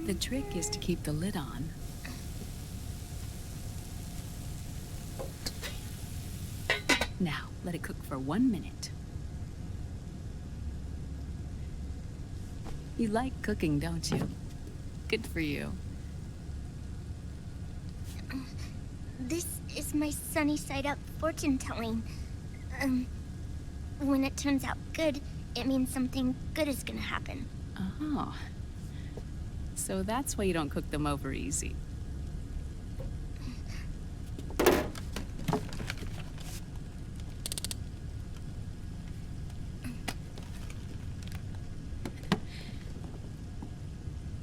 The trick is to keep the lid on. Now, let it cook for 1 minute. You like cooking, don't you? Good for you. This is my sunny side up fortune telling. When it turns out good, it means something good is gonna happen. Oh. So that's why you don't cook them over easy.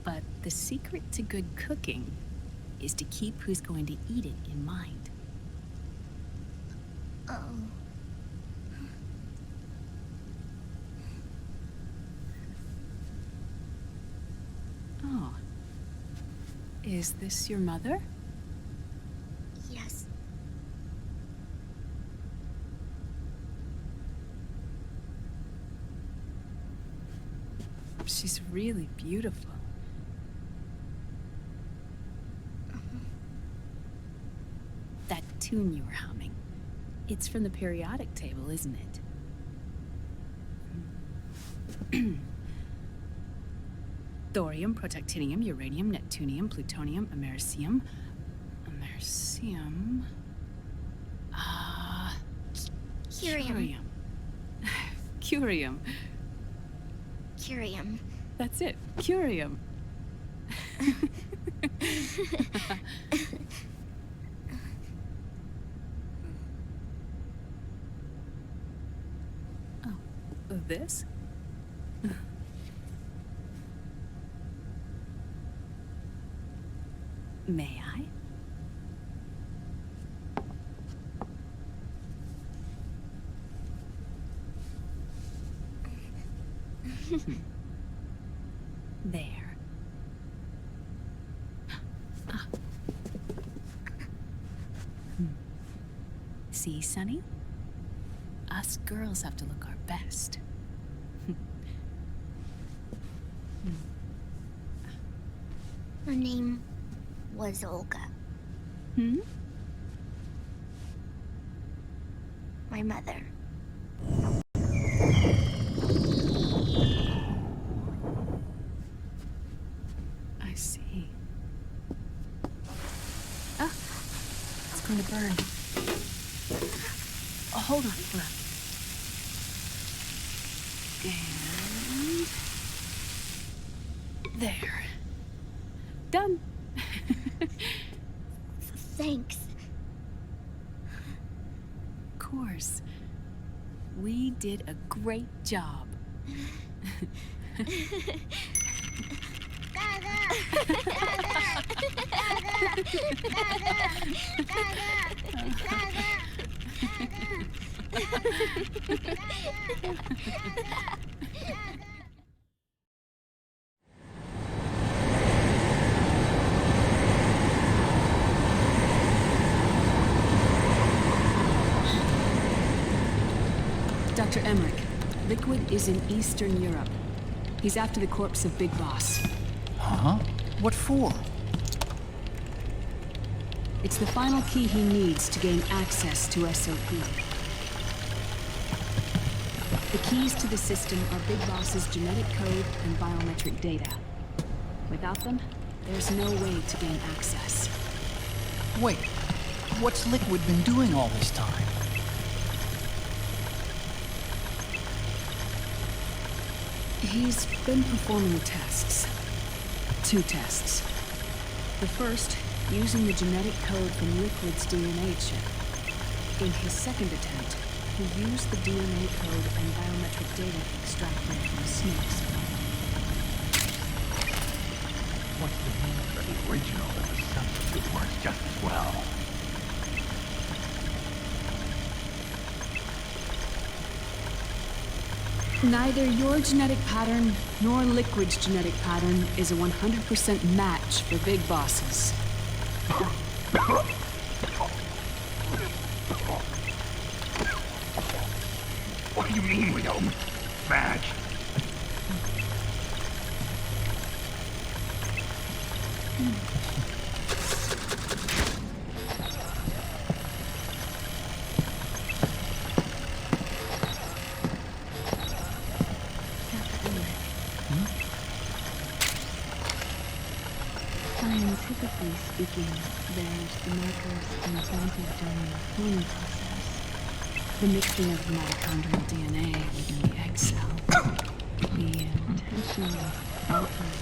But the secret to good cooking is to keep who's going to eat it in mind. Oh. Oh. Is this your mother? Yes. She's really beautiful. That tune you were humming, it's from the periodic table, isn't it? Thorium, protactinium, uranium, neptunium, plutonium, americium. Curium. Curium. Curium. That's it, curium. Oh, this? May I? There. Ah. See, Sonny? Us girls have to look our best. Her name was Olga. Hmm? My mother. I see. Ah, it's going to burn. Oh, hold on, hold on. And there. Done. Thanks. Of course. We did a great job. Dr. Emmerich, Liquid is in Eastern Europe. He's after the corpse of Big Boss. Huh? What for? It's the final key he needs to gain access to SOP. The keys to the system are Big Boss's genetic code and biometric data. Without them, there's no way to gain access. Wait, what's Liquid been doing all this time? He's been performing tests. 2 tests. The first, using the genetic code from Liquid's DNA chip. In his second attempt, he used the DNA code and biometric data extracted from snakes. What's the need for the original if the substitute works just as well? Neither your genetic pattern nor Liquid's genetic pattern is a 100% match for Big Bosses. What do you mean we don't match? speaking, there's the markers implanted during the cloning process. The mixing of mitochondrial DNA within the egg cell. The intentionally altered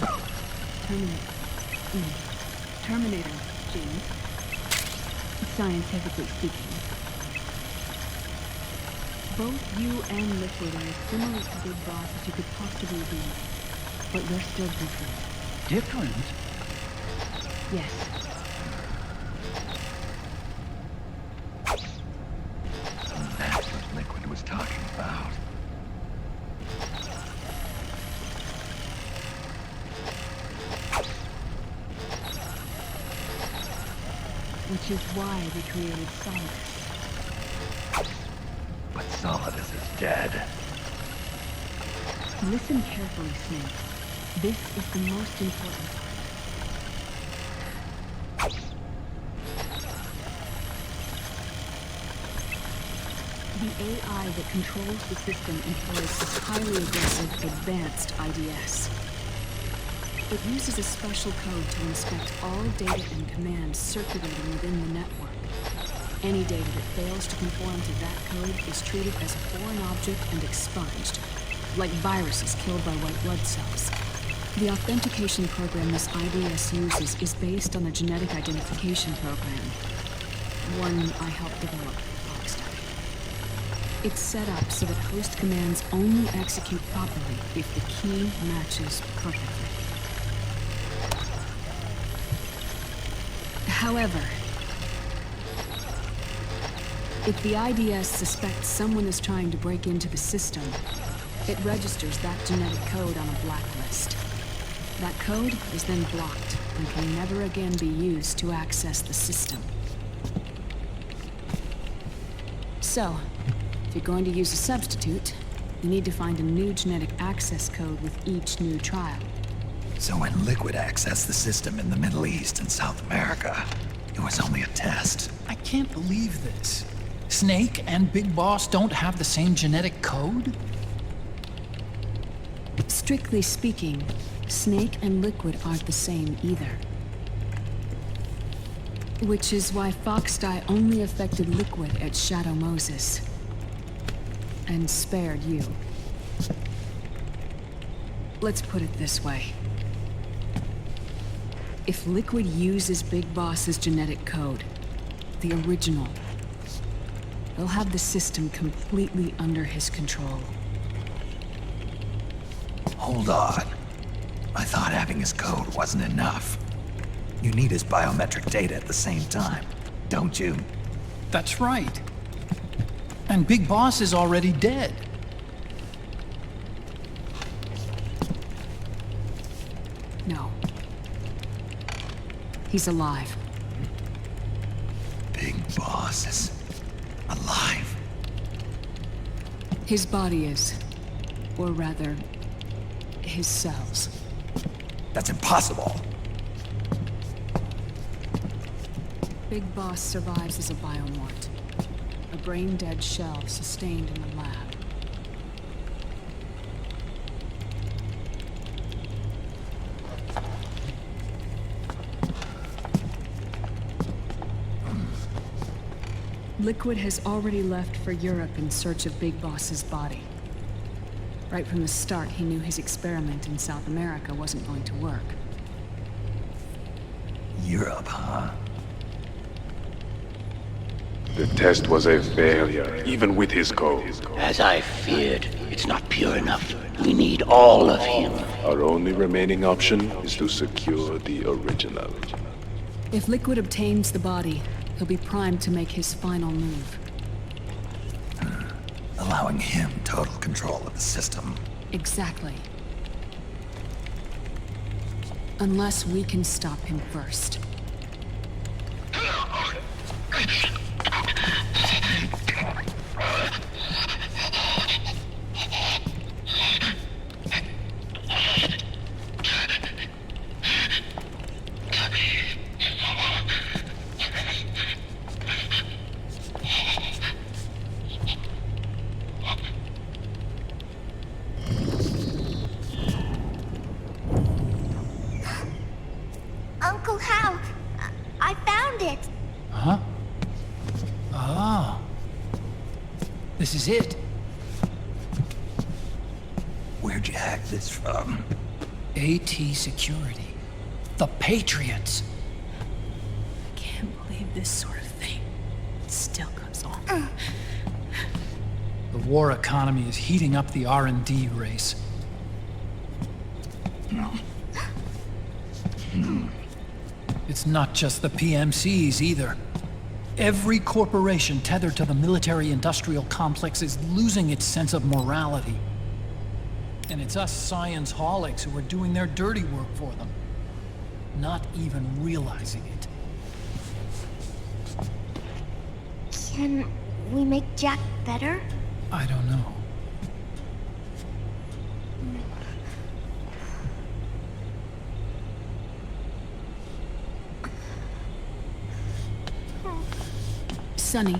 terminator genes, scientifically speaking. Both you and Liquid are as similar to Big Boss as you could possibly be, but we're still different. Different? Yes. That's what Liquid was talking about. Which is why we created Solidus. But Solidus is dead. Listen carefully, Snake. This is the most important part. The AI that controls the system employs a highly aggressive, advanced IDS. It uses a special code to inspect all data and commands circulating within the network. Any data that fails to conform to that code is treated as a foreign object and expunged, like viruses killed by white blood cells. The authentication program this IDS uses is based on a genetic identification program, one I helped develop for Foxdie. It's set up so that host commands only execute properly if the key matches perfectly. However, if the IDS suspects someone is trying to break into the system, it registers that genetic code on a blacklist. That code is then blocked and can never again be used to access the system. So, if you're going to use a substitute, you need to find a new genetic access code with each new trial. So when Liquid accessed the system in the Middle East and South America, it was only a test. I can't believe this. Snake and Big Boss don't have the same genetic code? Strictly speaking, Snake and Liquid aren't the same either. Which is why Foxdie only affected Liquid at Shadow Moses. And spared you. Let's put it this way. If Liquid uses Big Boss's genetic code, the original, he'll have the system completely under his control. Hold on. I thought having his code wasn't enough. You need his biometric data at the same time, don't you? That's right. And Big Boss is already dead. No. He's alive. Big Boss is alive. His body is. Or rather, his cells. That's impossible. Big Boss survives as a biomort. A brain-dead shell sustained in the lab. Liquid has already left for Europe in search of Big Boss's body. Right from the start, he knew his experiment in South America wasn't going to work. Europe, huh? The test was a failure, even with his code. As I feared, it's not pure enough. We need all of him. Our only remaining option is to secure the original. If Liquid obtains the body, he'll be primed to make his final move. Allowing him total control of the system. Exactly. Unless we can stop him first. Uncle Hal, This is it. Where'd you hack this from? AT Security. The Patriots. I can't believe this sort of thing still goes on. The war economy is heating up the R&D race. It's not just the PMCs either. Every corporation tethered to the military-industrial complex is losing its sense of morality. And it's us science-holics who are doing their dirty work for them, not even realizing it. Can we make Jack better? I don't know. Sonny.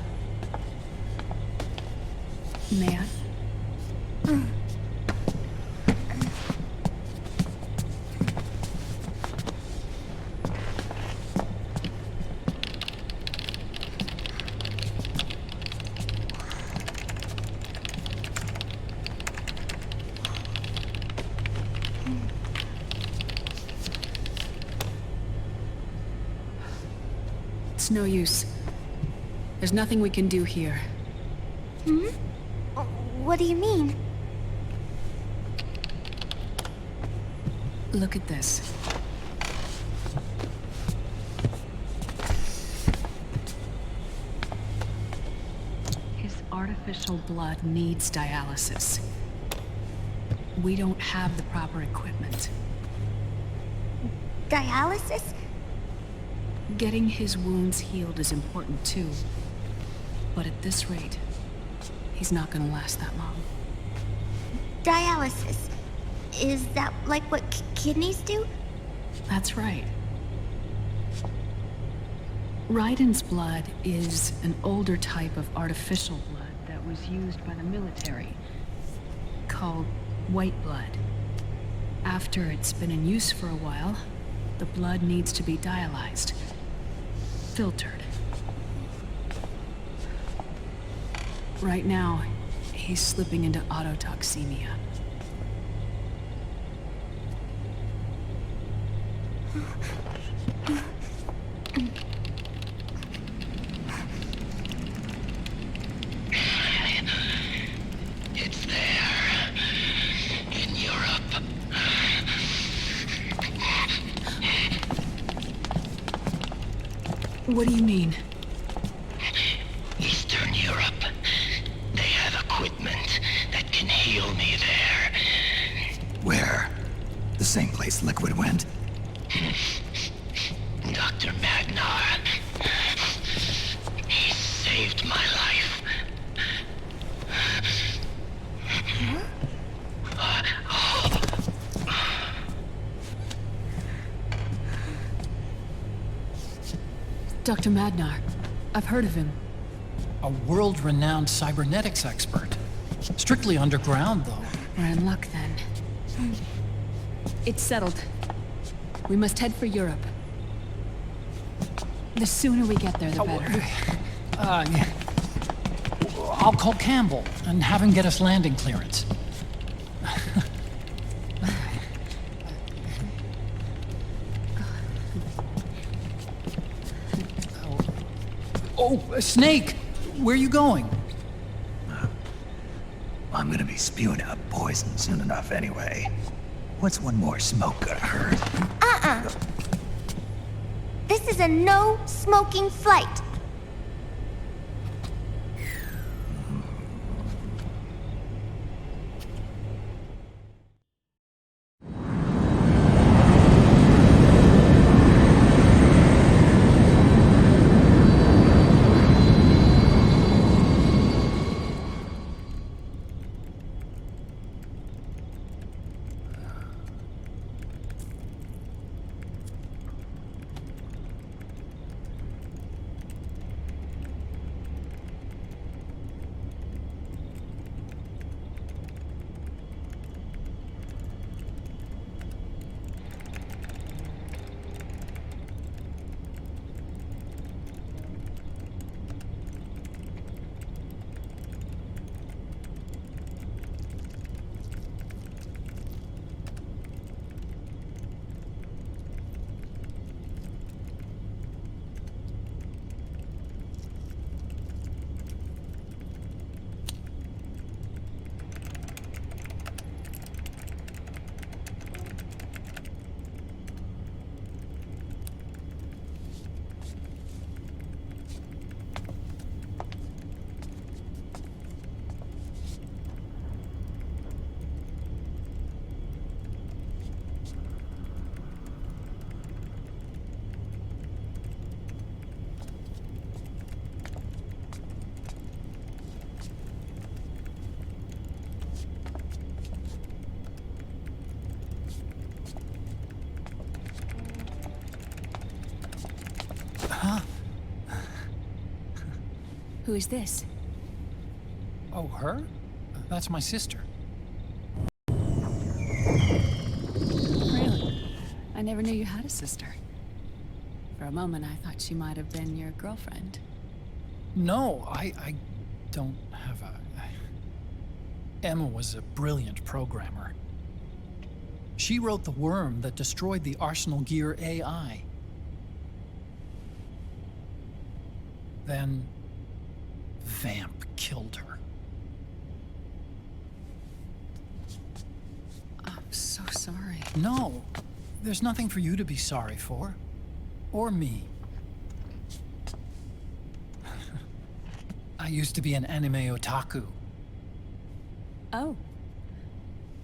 May I? It's no use. There's nothing we can do here. What do you mean? Look at this. His artificial blood needs dialysis. We don't have the proper equipment. Dialysis? Getting his wounds healed is important too. But at this rate, he's not gonna last that long. Dialysis. Is that like what kidneys do? That's right. Raiden's blood is an older type of artificial blood that was used by the military, called white blood. After it's been in use for a while, the blood needs to be dialyzed, filtered. Right now, he's slipping into autotoxemia. It's there. In Europe. What do you mean? Eastern Europe. They have equipment that can heal me there. Where? The same place Liquid went? Dr. Magnar. He saved my life. Dr. Madnar. I've heard of him. A world-renowned cybernetics expert. Strictly underground, though. We're in luck then. It's settled. We must head for Europe. The sooner we get there, the better. Yeah. I'll call Campbell and have him get us landing clearance. Oh, Snake! Where are you going? I'm gonna be spewing out poison soon enough anyway. What's one more smoke gonna hurt? This is a no-smoking flight. Who is this? Oh, her? That's my sister. Really? I never knew you had a sister. For a moment, I thought she might have been your girlfriend. No, I don't have a... Emma was a brilliant programmer. She wrote the worm that destroyed the Arsenal Gear AI. Then, Vamp killed her. I'm so sorry. No, there's nothing for you to be sorry for. Or me. I used to be an anime otaku. Oh.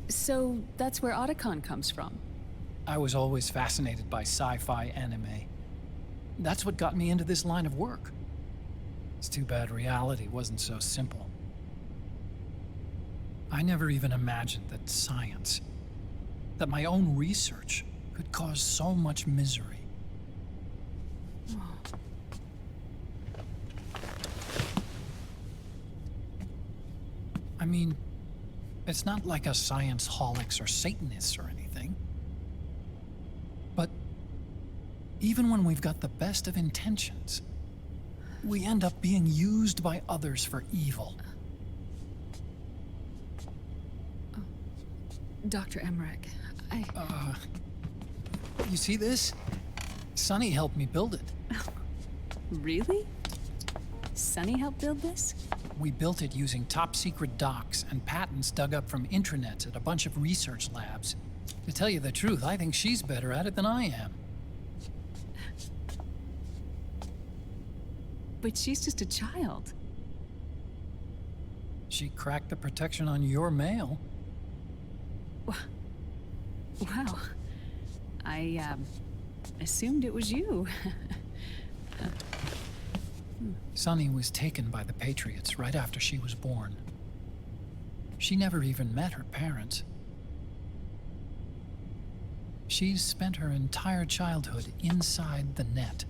So that's where Otacon comes from. I was always fascinated by sci-fi anime. That's what got me into this line of work. It's too bad reality wasn't so simple. I never even imagined that science, that my own research, could cause so much misery. I mean, it's not like us science-holics or Satanists or anything. But even when we've got the best of intentions, we end up being used by others for evil. Dr. Emmerich, You see this? Sonny helped me build it. Really? Sunny helped build this? We built it using top-secret docs and patents dug up from intranets at a bunch of research labs. To tell you the truth, I think she's better at it than I am. But she's just a child. She cracked the protection on your mail. Wow. I, assumed it was you. Sunny was taken by the Patriots right after she was born. She never even met her parents. She's spent her entire childhood inside the net.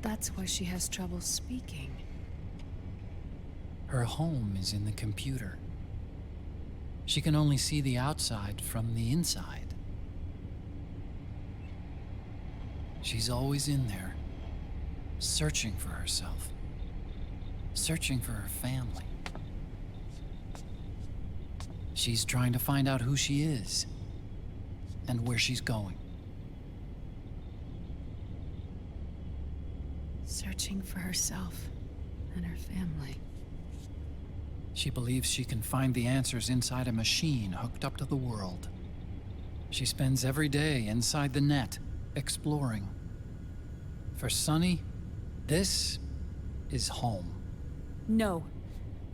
That's why she has trouble speaking. Her home is in the computer. She can only see the outside from the inside. She's always in there, searching for herself, searching for her family. She's trying to find out who she is and where she's going. Searching for herself and her family. She believes she can find the answers inside a machine hooked up to the world. She spends every day inside the net, exploring. For Sunny, this is home. No,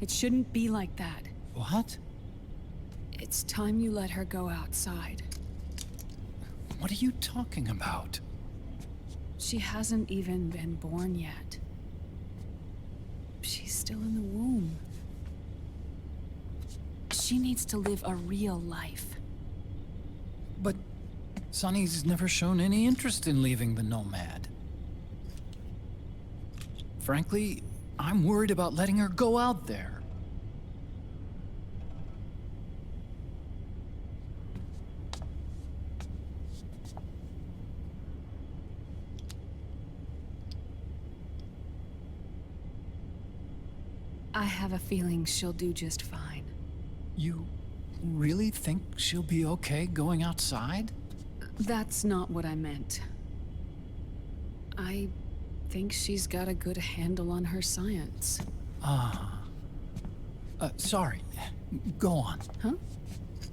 it shouldn't be like that. What? It's time you let her go outside. What are you talking about? She hasn't even been born yet. She's still in the womb. She needs to live a real life. But Sunny's never shown any interest in leaving the Nomad. Frankly, I'm worried about letting her go out there. I have a feeling she'll do just fine. You really think she'll be okay going outside? That's not what I meant. I think she's got a good handle on her science. Sorry. Go on. Huh?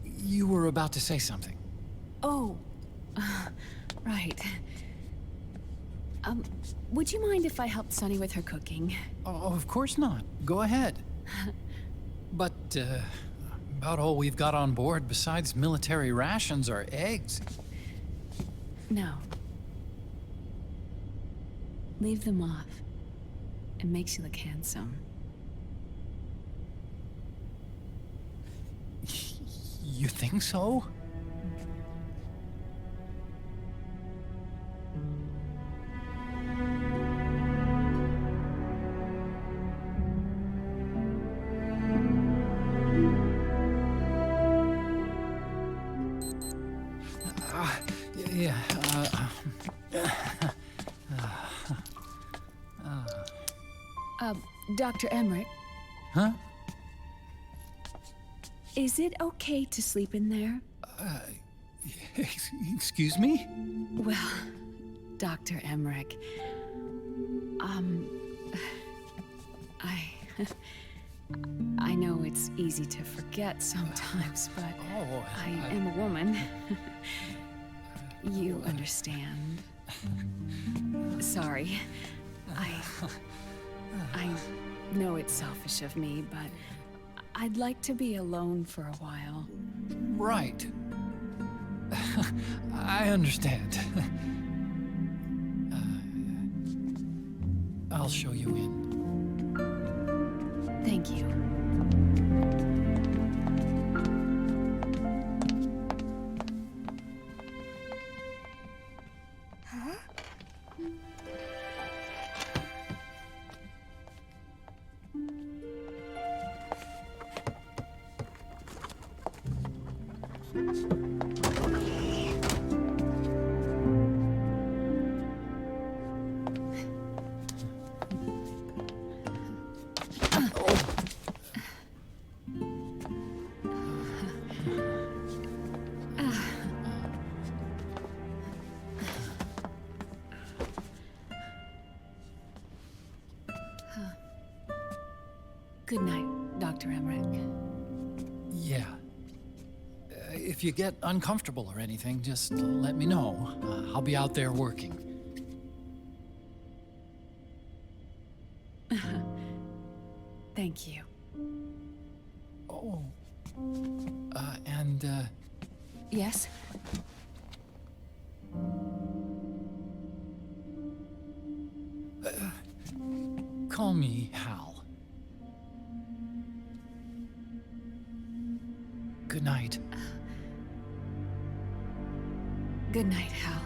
You were about to say something. Oh, right. Would you mind if I helped Sunny with her cooking? Oh, of course not. Go ahead. But, about all we've got on board besides military rations are eggs. No. Leave them off. It makes you look handsome. You think so? Dr. Emmerich, Huh? is it okay to sleep in there? Excuse me? Well, Dr. Emmerich, I know it's easy to forget sometimes, but I am a woman. You understand. Sorry. I know it's selfish of me, but I'd like to be alone for a while. Right. I understand. I'll show you in. Thank you. Good night, Dr. Emmerich. Yeah. If you get uncomfortable or anything, just let me know. I'll be out there working. Thank you. Oh. And, Yes? call me Hal. Good night. Good night, Hal.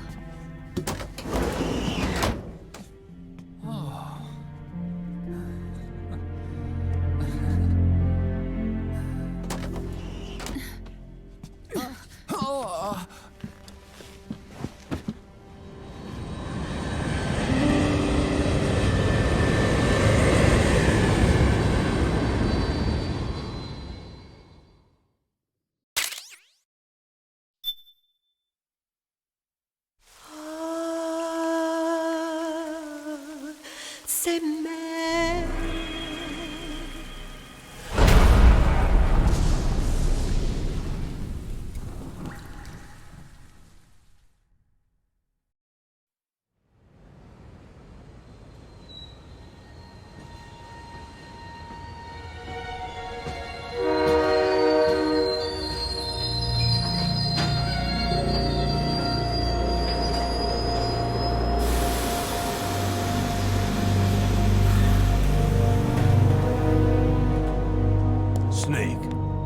Snake,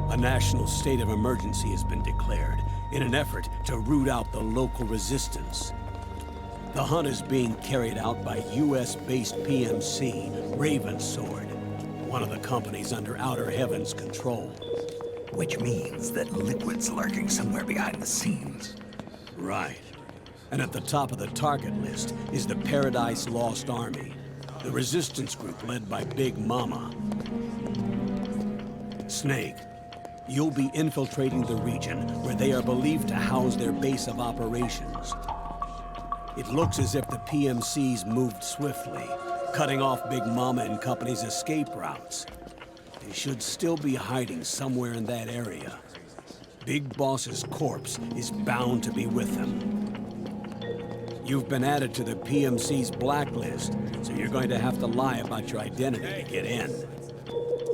a national state of emergency has been declared in an effort to root out the local resistance. The hunt is being carried out by US-based PMC Ravensword, one of the companies under Outer Heaven's control. Which means that Liquid's lurking somewhere behind the scenes. Right. And at the top of the target list is the Paradise Lost Army, the resistance group led by Big Mama. Snake, you'll be infiltrating the region where they are believed to house their base of operations. It looks as if the PMCs moved swiftly, cutting off Big Mama and company's escape routes. They should still be hiding somewhere in that area. Big Boss's corpse is bound to be with them. You've been added to the PMC's blacklist, so you're going to have to lie about your identity to get in.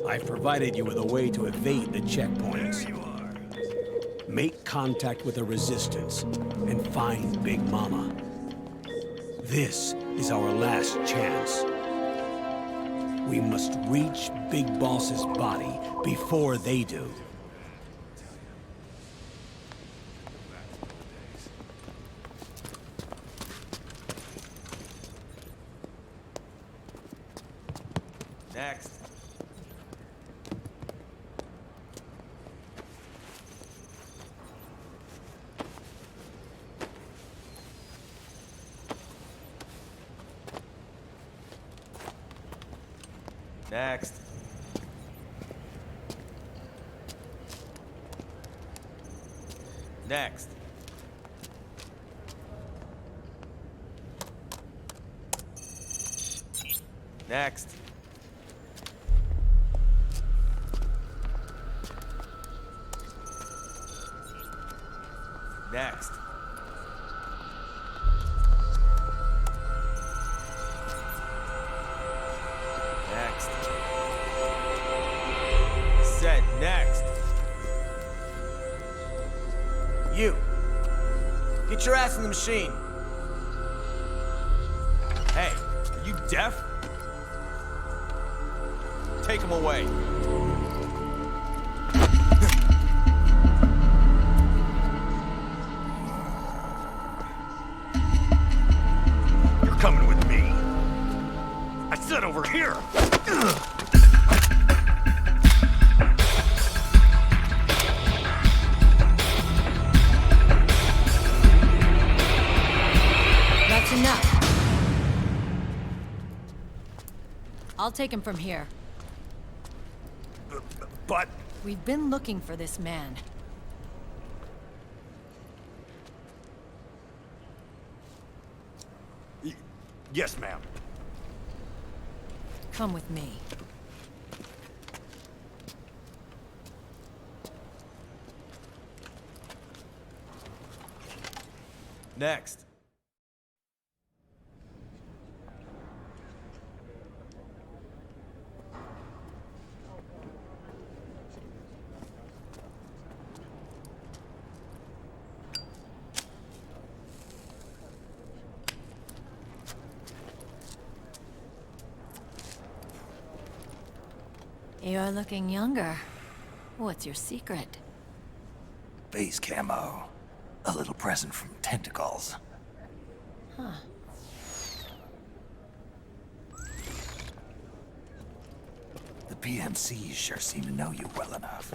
I've provided you with a way to evade the checkpoints. There you are. Make contact with the Resistance and find Big Mama. This is our last chance. We must reach Big Boss's body before they do. Next. Next. Next. Next. Next. Next. Said next. You. Get your ass in the machine. Hey, are you deaf? Take him away. You're coming with me. I said over here. That's enough. I'll take him from here. But... We've been looking for this man. Yes, ma'am. Come with me. Next. You're looking younger. What's your secret? Base camo. A little present from Tentacles. Huh. The PMCs sure seem to know you well enough.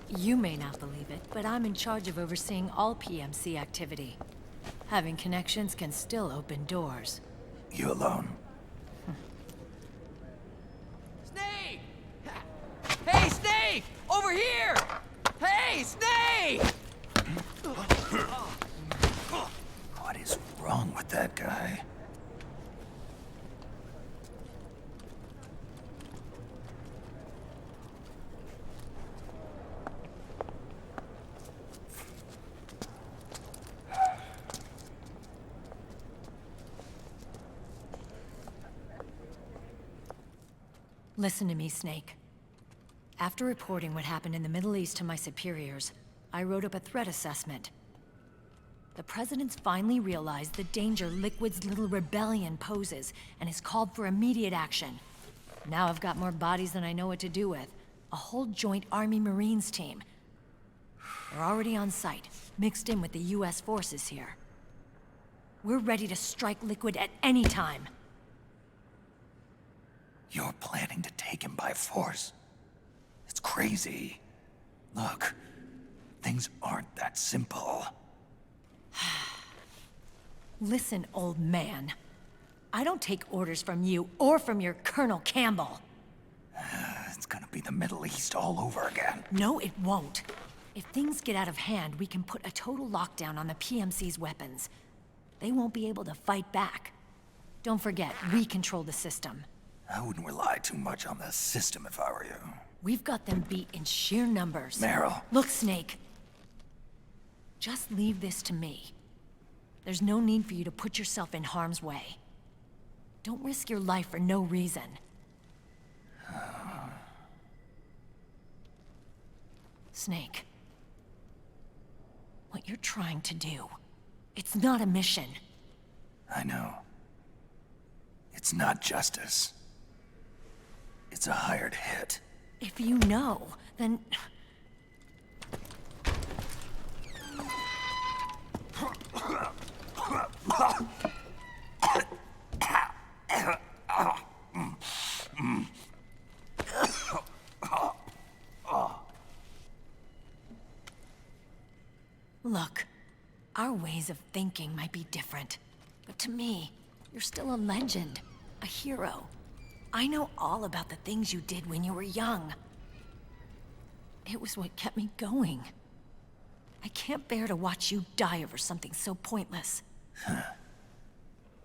You may not believe it, but I'm in charge of overseeing all PMC activity. Having connections can still open doors. You alone? Snake! Hey, Snake! Over here! Hey, Snake! What is wrong with that guy? Listen to me, Snake. After reporting what happened in the Middle East to my superiors, I wrote up a threat assessment. The President's finally realized the danger Liquid's little rebellion poses and has called for immediate action. Now I've got more bodies than I know what to do with. A whole joint Army Marines team. They're already on site, mixed in with the US forces here. We're ready to strike Liquid at any time. You're planning to take him by force? It's crazy. Look, things aren't that simple. Listen, old man. I don't take orders from you or from your Colonel Campbell. It's gonna be the Middle East all over again. No, it won't. If things get out of hand, we can put a total lockdown on the PMC's weapons. They won't be able to fight back. Don't forget, we control the system. I wouldn't rely too much on the system if I were you. We've got them beat in sheer numbers. Meryl. Look, Snake. Just leave this to me. There's no need for you to put yourself in harm's way. Don't risk your life for no reason. Snake. What you're trying to do, it's not a mission. I know. It's not justice. It's a hired hit. If you know, then... Look, our ways of thinking might be different, but to me, you're still a legend, a hero. I know all about the things you did when you were young. It was what kept me going. I can't bear to watch you die over something so pointless.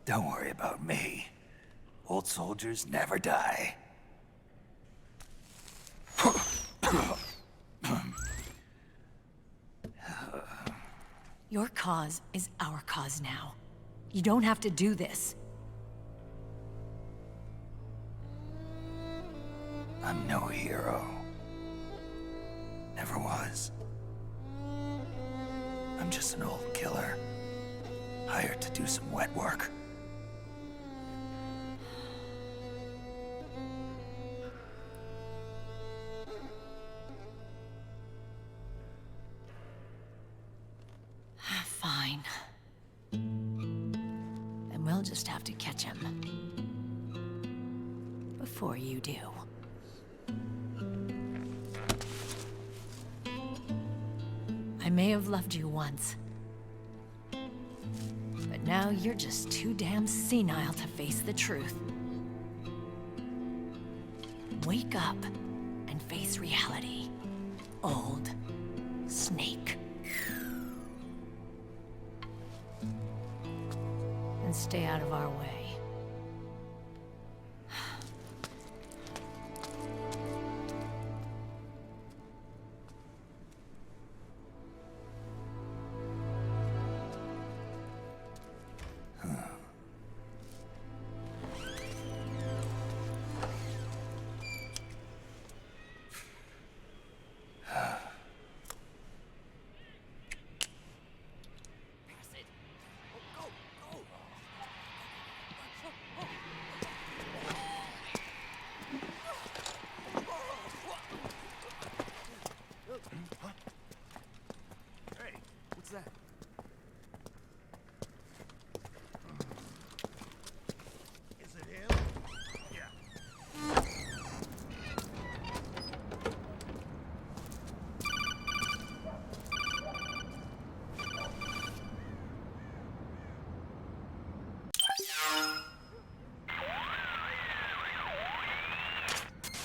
Don't worry about me. Old soldiers never die. Your cause is our cause now. You don't have to do this. I'm no hero. Never was. I'm just an old killer, hired to do some wet work. Fine. Then we'll just have to catch him. Before you do. I may have loved you once. But now you're just too damn senile to face the truth. Wake up and face reality. Old Snake. And stay out of our way. Hey, what's that? Is it him? Yeah.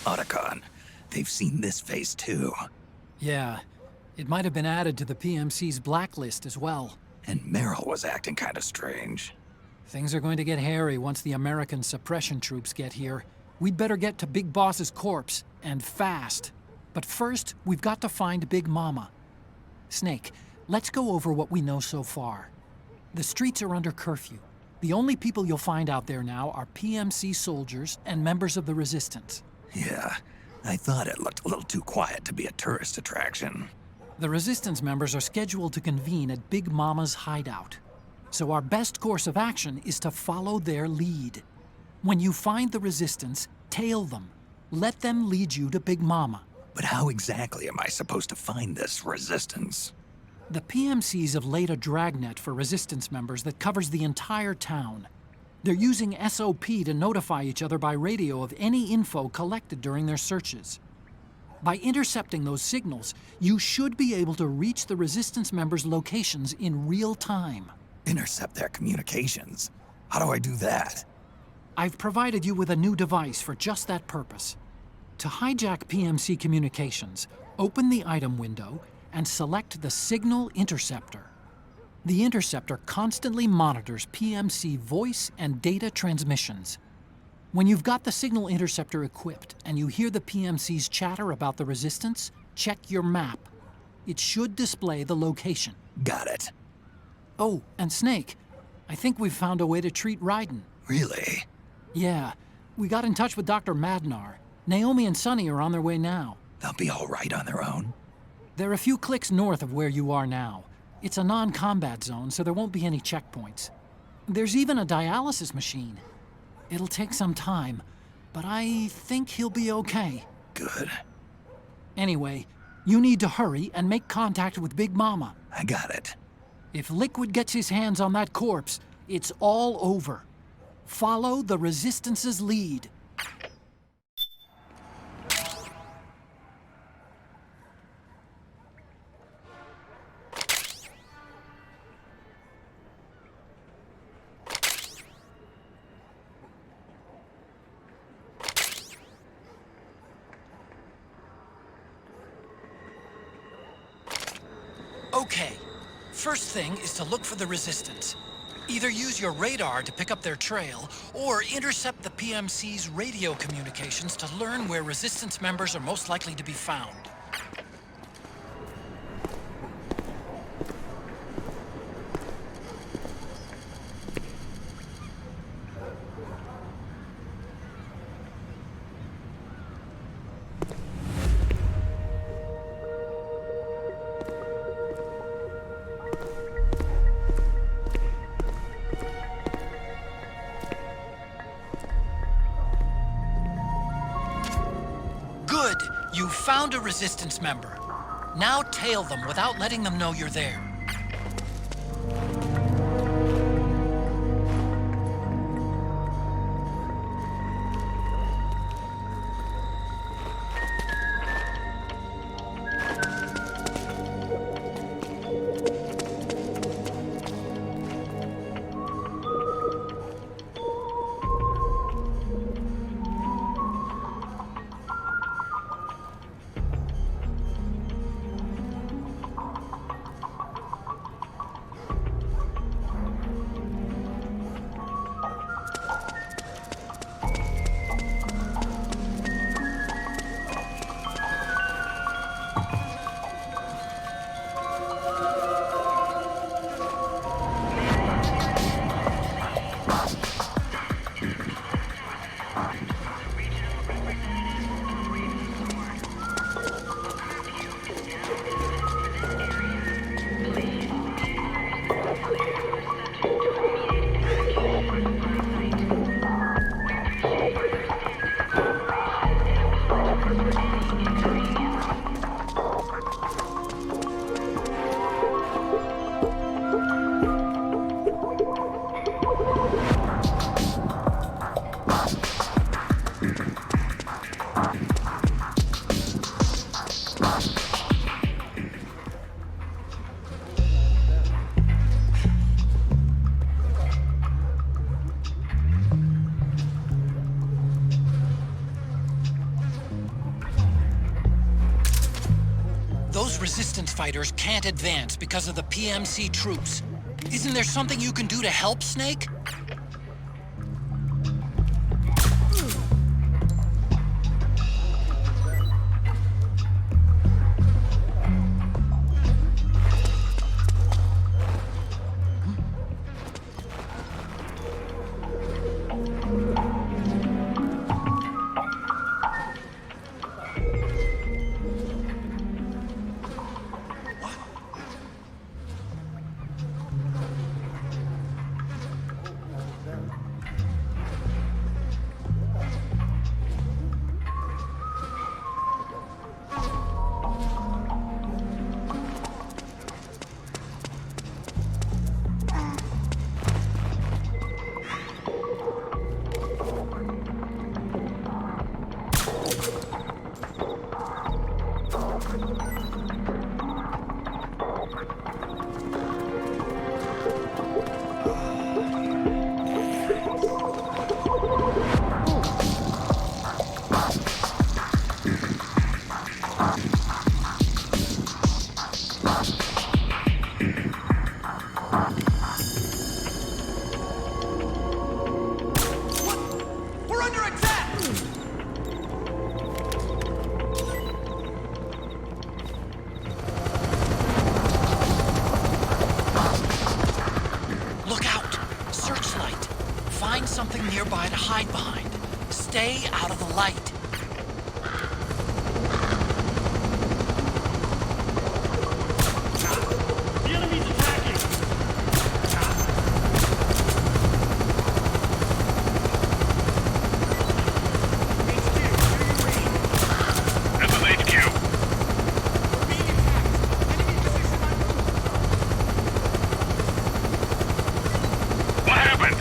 Otacon, they've seen this face too. Yeah, it might have been added to the PMC's blacklist as well. And Meryl was acting kinda strange. Things are going to get hairy once the American suppression troops get here. We'd better get to Big Boss's corpse, and fast. But first, we've got to find Big Mama. Snake, let's go over what we know so far. The streets are under curfew. The only people you'll find out there now are PMC soldiers and members of the Resistance. Yeah, I thought it looked a little too quiet to be a tourist attraction. The Resistance members are scheduled to convene at Big Mama's hideout. So our best course of action is to follow their lead. When you find the Resistance, tail them. Let them lead you to Big Mama. But how exactly am I supposed to find this Resistance? The PMCs have laid a dragnet for Resistance members that covers the entire town. They're using SOP to notify each other by radio of any info collected during their searches. By intercepting those signals, you should be able to reach the Resistance members' locations in real time. Intercept their communications? How do I do that? I've provided you with a new device for just that purpose. To hijack PMC communications, open the item window and select the Signal Interceptor. The interceptor constantly monitors PMC voice and data transmissions. When you've got the Signal Interceptor equipped and you hear the PMC's chatter about the Resistance, check your map. It should display the location. Got it. Oh, and Snake, I think we've found a way to treat Raiden. Really? Yeah, we got in touch with Dr. Madnar. Naomi and Sonny are on their way now. They'll be all right on their own? They're a few clicks north of where you are now. It's a non-combat zone, so there won't be any checkpoints. There's even a dialysis machine. It'll take some time, but I think he'll be okay. Good. Anyway, you need to hurry and make contact with Big Mama. I got it. If Liquid gets his hands on that corpse, it's all over. Follow the Resistance's lead. Okay. First thing is to look for the Resistance. Either use your radar to pick up their trail, or intercept the PMC's radio communications to learn where Resistance members are most likely to be found. Good! You found a Resistance member. Now tail them without letting them know you're there. Those Resistance fighters can't advance because of the PMC troops. Isn't there something you can do to help, Snake? Something nearby to hide behind. Stay out of the light. The enemy's attacking! This is HQ. We're being attacked. Enemy position on move. What happened?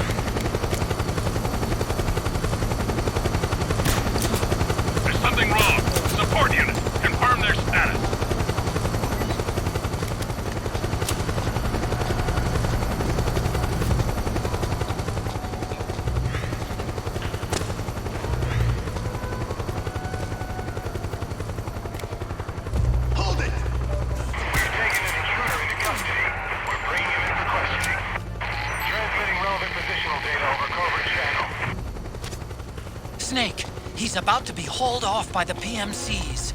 hauled off by the PMCs.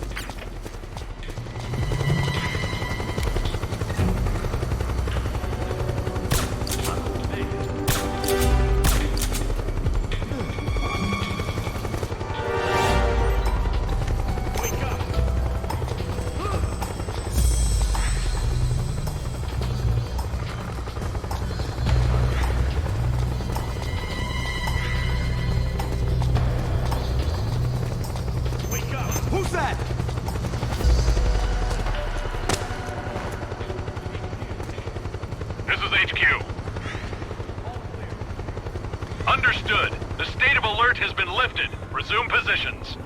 Who's that? This is HQ. Understood. The state of alert has been lifted. Resume positions.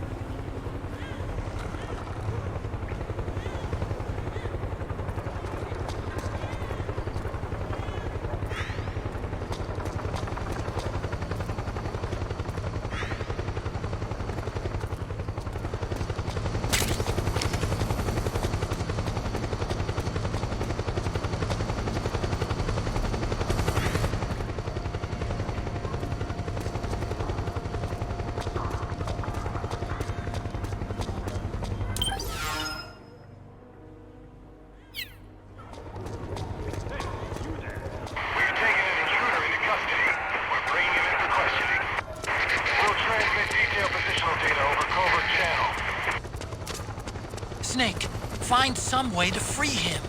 Snake, find some way to free him.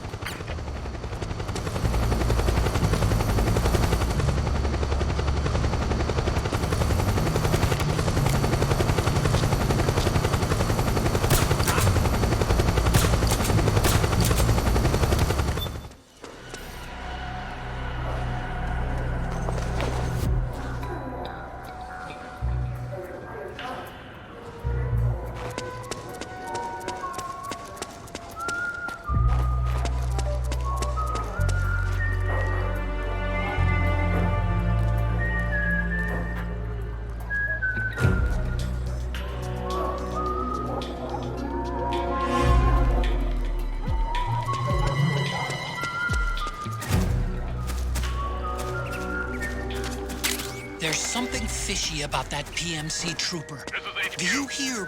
There's something fishy about that PMC trooper. This is HQ. Do you hear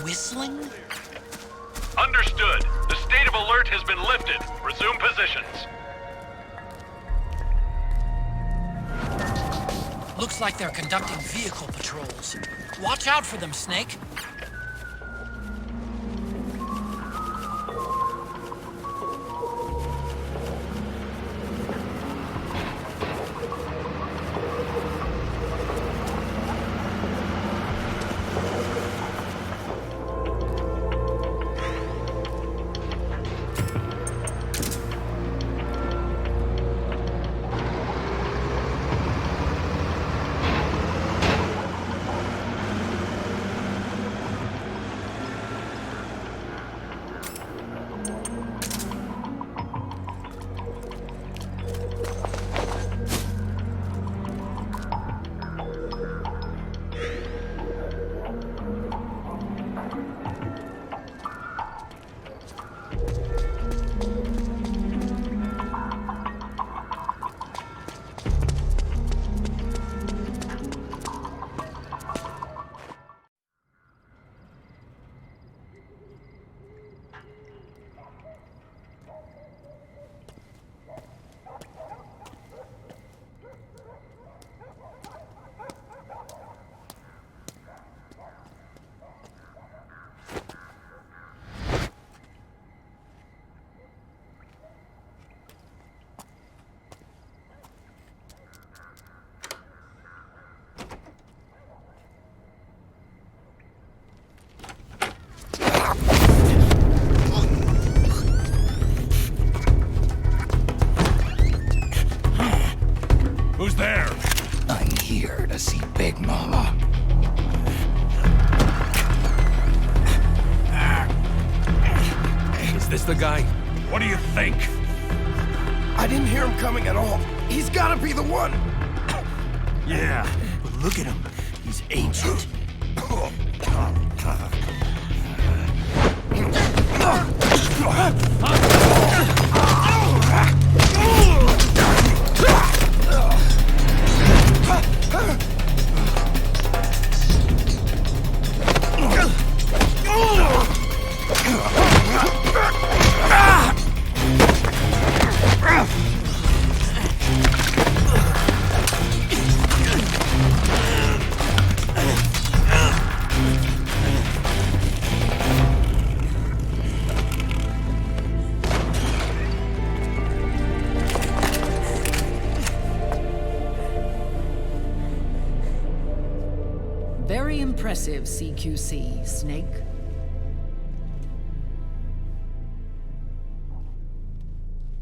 whistling? Understood. The state of alert has been lifted. Resume positions. Looks like they're conducting vehicle patrols. Watch out for them, Snake. Who's there? I'm here to see Big Mama. Is this the guy? What do you think? I didn't hear him coming at all. He's gotta be the one. Yeah, but look at him. He's ancient. impressive, CQC, Snake.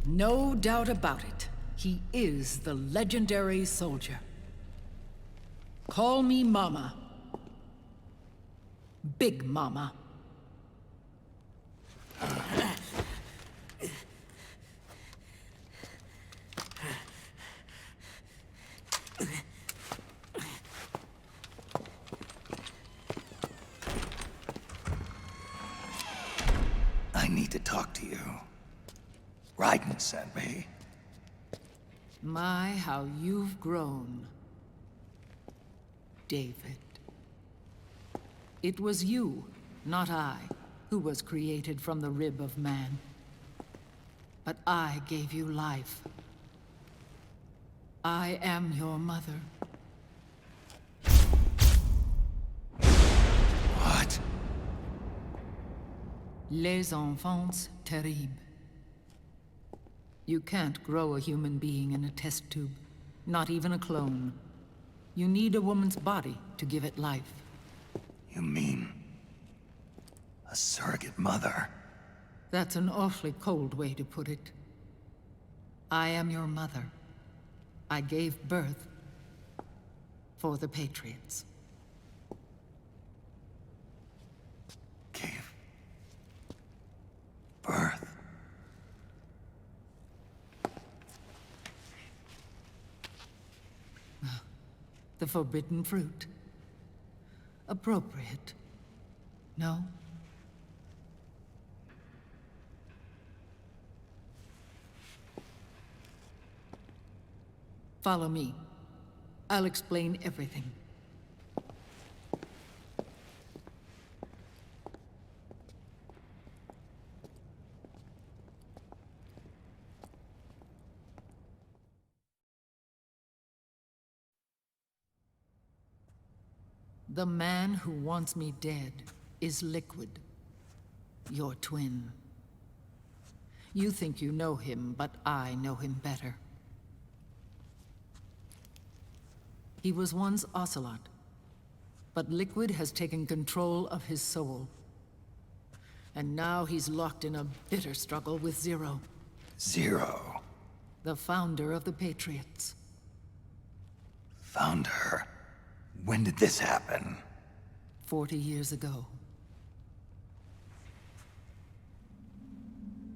No doubt about it. He is the legendary soldier. Call me Mama. Big Mama. I need to talk to you. Raiden sent me. My, how you've grown, David. It was you, not I, who was created from the rib of man. But I gave you life. I am your mother. What? Les enfants terribles. You can't grow a human being in a test tube, not even a clone. You need a woman's body to give it life. You mean... a surrogate mother? That's an awfully cold way to put it. I am your mother. I gave birth for the Patriots. Gave birth? The forbidden fruit. Appropriate. No? Follow me. I'll explain everything. The man who wants me dead is Liquid, your twin. You think you know him, but I know him better. He was once Ocelot, but Liquid has taken control of his soul. And now he's locked in a bitter struggle with Zero. Zero? The founder of the Patriots. Founder? When did this happen? 40 years ago.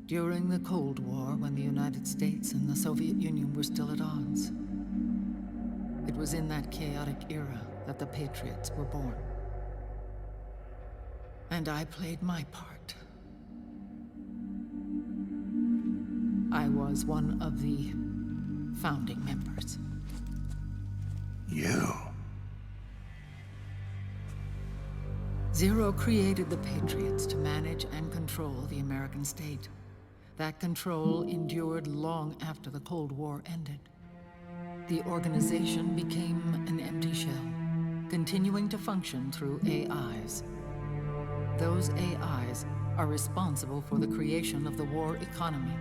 During the Cold War, when the United States and the Soviet Union were still at odds. It was in that chaotic era that the Patriots were born. And I played my part. I was one of the founding members. You? Zero created the Patriots to manage and control the American state. That control endured long after the Cold War ended. The organization became an empty shell, continuing to function through AIs. Those AIs are responsible for the creation of the war economy,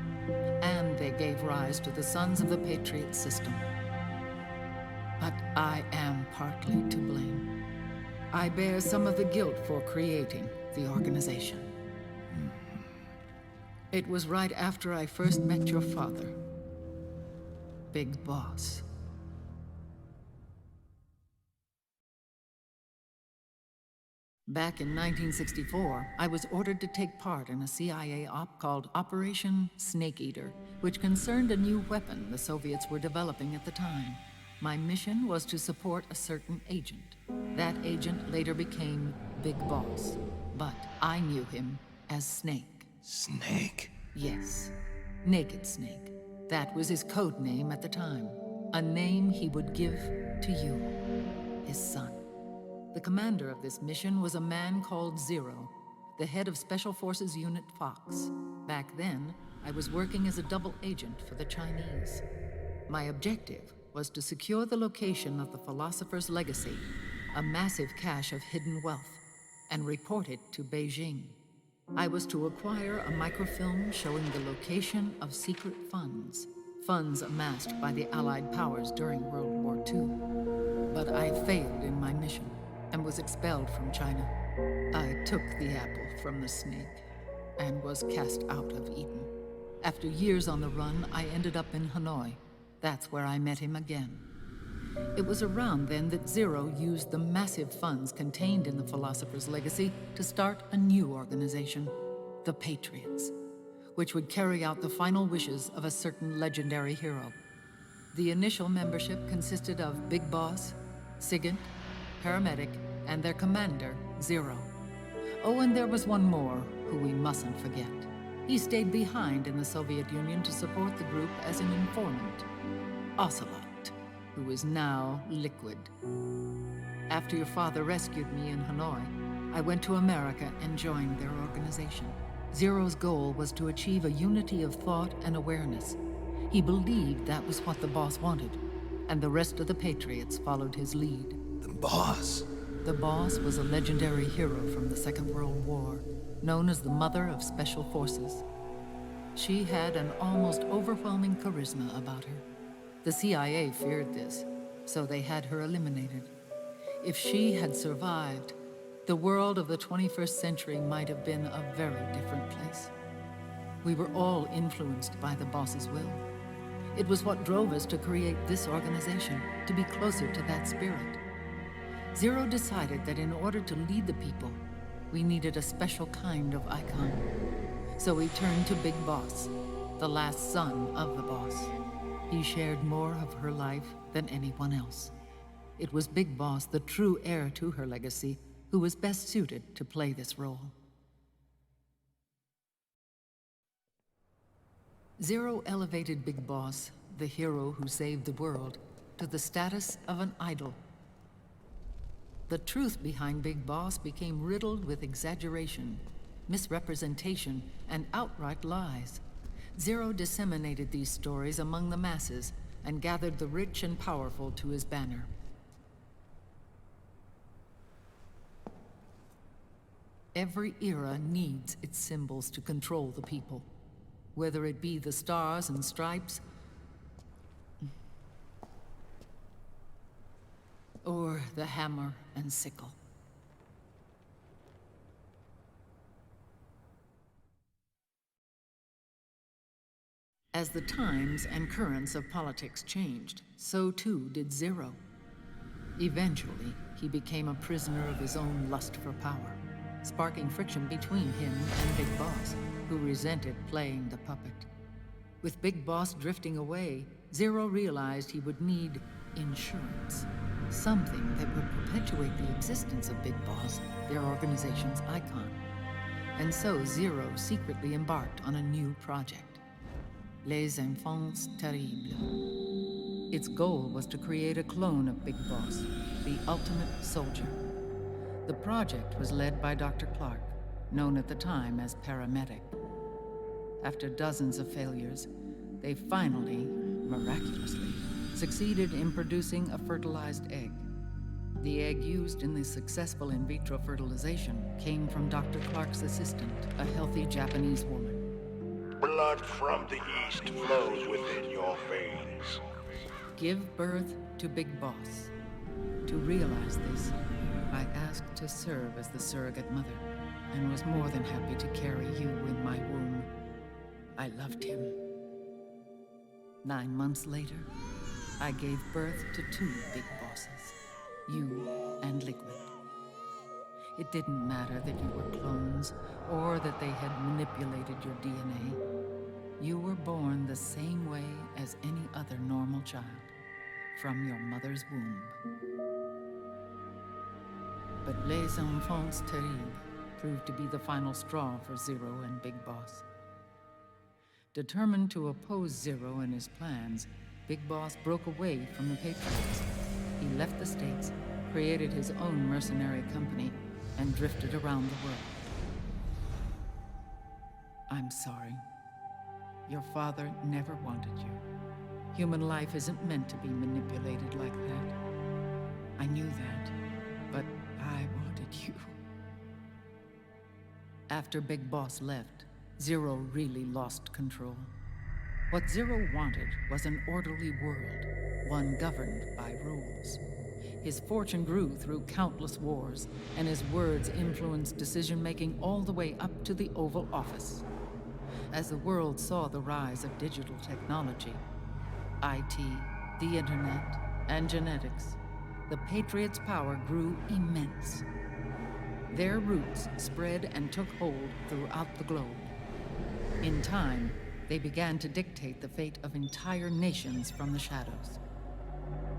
and they gave rise to the Sons of the Patriot system. But I am partly to blame. I bear some of the guilt for creating the organization. It was right after I first met your father, Big Boss. Back in 1964, I was ordered to take part in a CIA op called Operation Snake Eater, which concerned a new weapon the Soviets were developing at the time. My mission was to support a certain agent. That agent later became Big Boss, but I knew him as Snake. Snake? Yes, Naked Snake. That was his code name at the time. A name he would give to you, his son. The commander of this mission was a man called Zero, the head of Special Forces Unit Fox. Back then, I was working as a double agent for the Chinese. My objective was to secure the location of the Philosopher's Legacy, a massive cache of hidden wealth, and report it to Beijing. I was to acquire a microfilm showing the location of secret funds, funds amassed by the Allied powers during World War II. But I failed in my mission. and was expelled from China. I took the apple from the snake and was cast out of Eden. After years on the run, I ended up in Hanoi. That's where I met him again. It was around then that Zero used the massive funds contained in the Philosopher's Legacy to start a new organization, the Patriots, which would carry out the final wishes of a certain legendary hero. The initial membership consisted of Big Boss, Sigint, Paramedic, and their commander, Zero. Oh, and there was one more who we mustn't forget. He stayed behind in the Soviet Union to support the group as an informant, Ocelot, who is now Liquid. After your father rescued me in Hanoi, I went to America and joined their organization. Zero's goal was to achieve a unity of thought and awareness. He believed that was what the boss wanted, and the rest of the Patriots followed his lead. The boss? The boss was a legendary hero from the Second World War, known as the Mother of Special Forces. She had an almost overwhelming charisma about her. The CIA feared this, so they had her eliminated. If she had survived, the world of the 21st century might have been a very different place. We were all influenced by the boss's will. It was what drove us to create this organization, to be closer to that spirit. Zero decided that in order to lead the people, we needed a special kind of icon. So we turned to Big Boss, the last son of the boss. He shared more of her life than anyone else. It was Big Boss, the true heir to her legacy, who was best suited to play this role. Zero elevated Big Boss, the hero who saved the world, to the status of an idol. The truth behind Big Boss became riddled with exaggeration, misrepresentation, and outright lies. Zero disseminated these stories among the masses and gathered the rich and powerful to his banner. Every era needs its symbols to control the people, whether it be the stars and stripes, or the hammer and sickle. As the times and currents of politics changed, so too did Zero. Eventually, he became a prisoner of his own lust for power, sparking friction between him and Big Boss, who resented playing the puppet. With Big Boss drifting away, Zero realized he would need insurance. Something that would perpetuate the existence of Big Boss, their organization's icon. And so Zero secretly embarked on a new project, Les Enfants Terribles. Its goal was to create a clone of Big Boss, the ultimate soldier. The project was led by Dr. Clark, known at the time as Paramedic. After dozens of failures, they finally, miraculously, succeeded in producing a fertilized egg. The egg used in the successful in vitro fertilization came from Dr. Clark's assistant, a healthy Japanese woman. Blood from the east flows within your veins. Give birth to Big Boss. To realize this, I asked to serve as the surrogate mother, and was more than happy to carry you in my womb. I loved him. 9 months later, I gave birth to 2 Big Bosses, you and Liquid. It didn't matter that you were clones, or that they had manipulated your DNA. You were born the same way as any other normal child, from your mother's womb. But Les Enfants Terribles proved to be the final straw for Zero and Big Boss. Determined to oppose Zero and his plans, Big Boss broke away from the Patriots. He left the States, created his own mercenary company, and drifted around the world. I'm sorry. Your father never wanted you. Human life isn't meant to be manipulated like that. I knew that, but I wanted you. After Big Boss left, Zero really lost control. What Zero wanted was an orderly world, one governed by rules. His fortune grew through countless wars, and his words influenced decision-making all the way up to the Oval Office. As the world saw the rise of digital technology, IT, the internet, and genetics, the Patriots' power grew immense. Their roots spread and took hold throughout the globe. In time, they began to dictate the fate of entire nations from the shadows.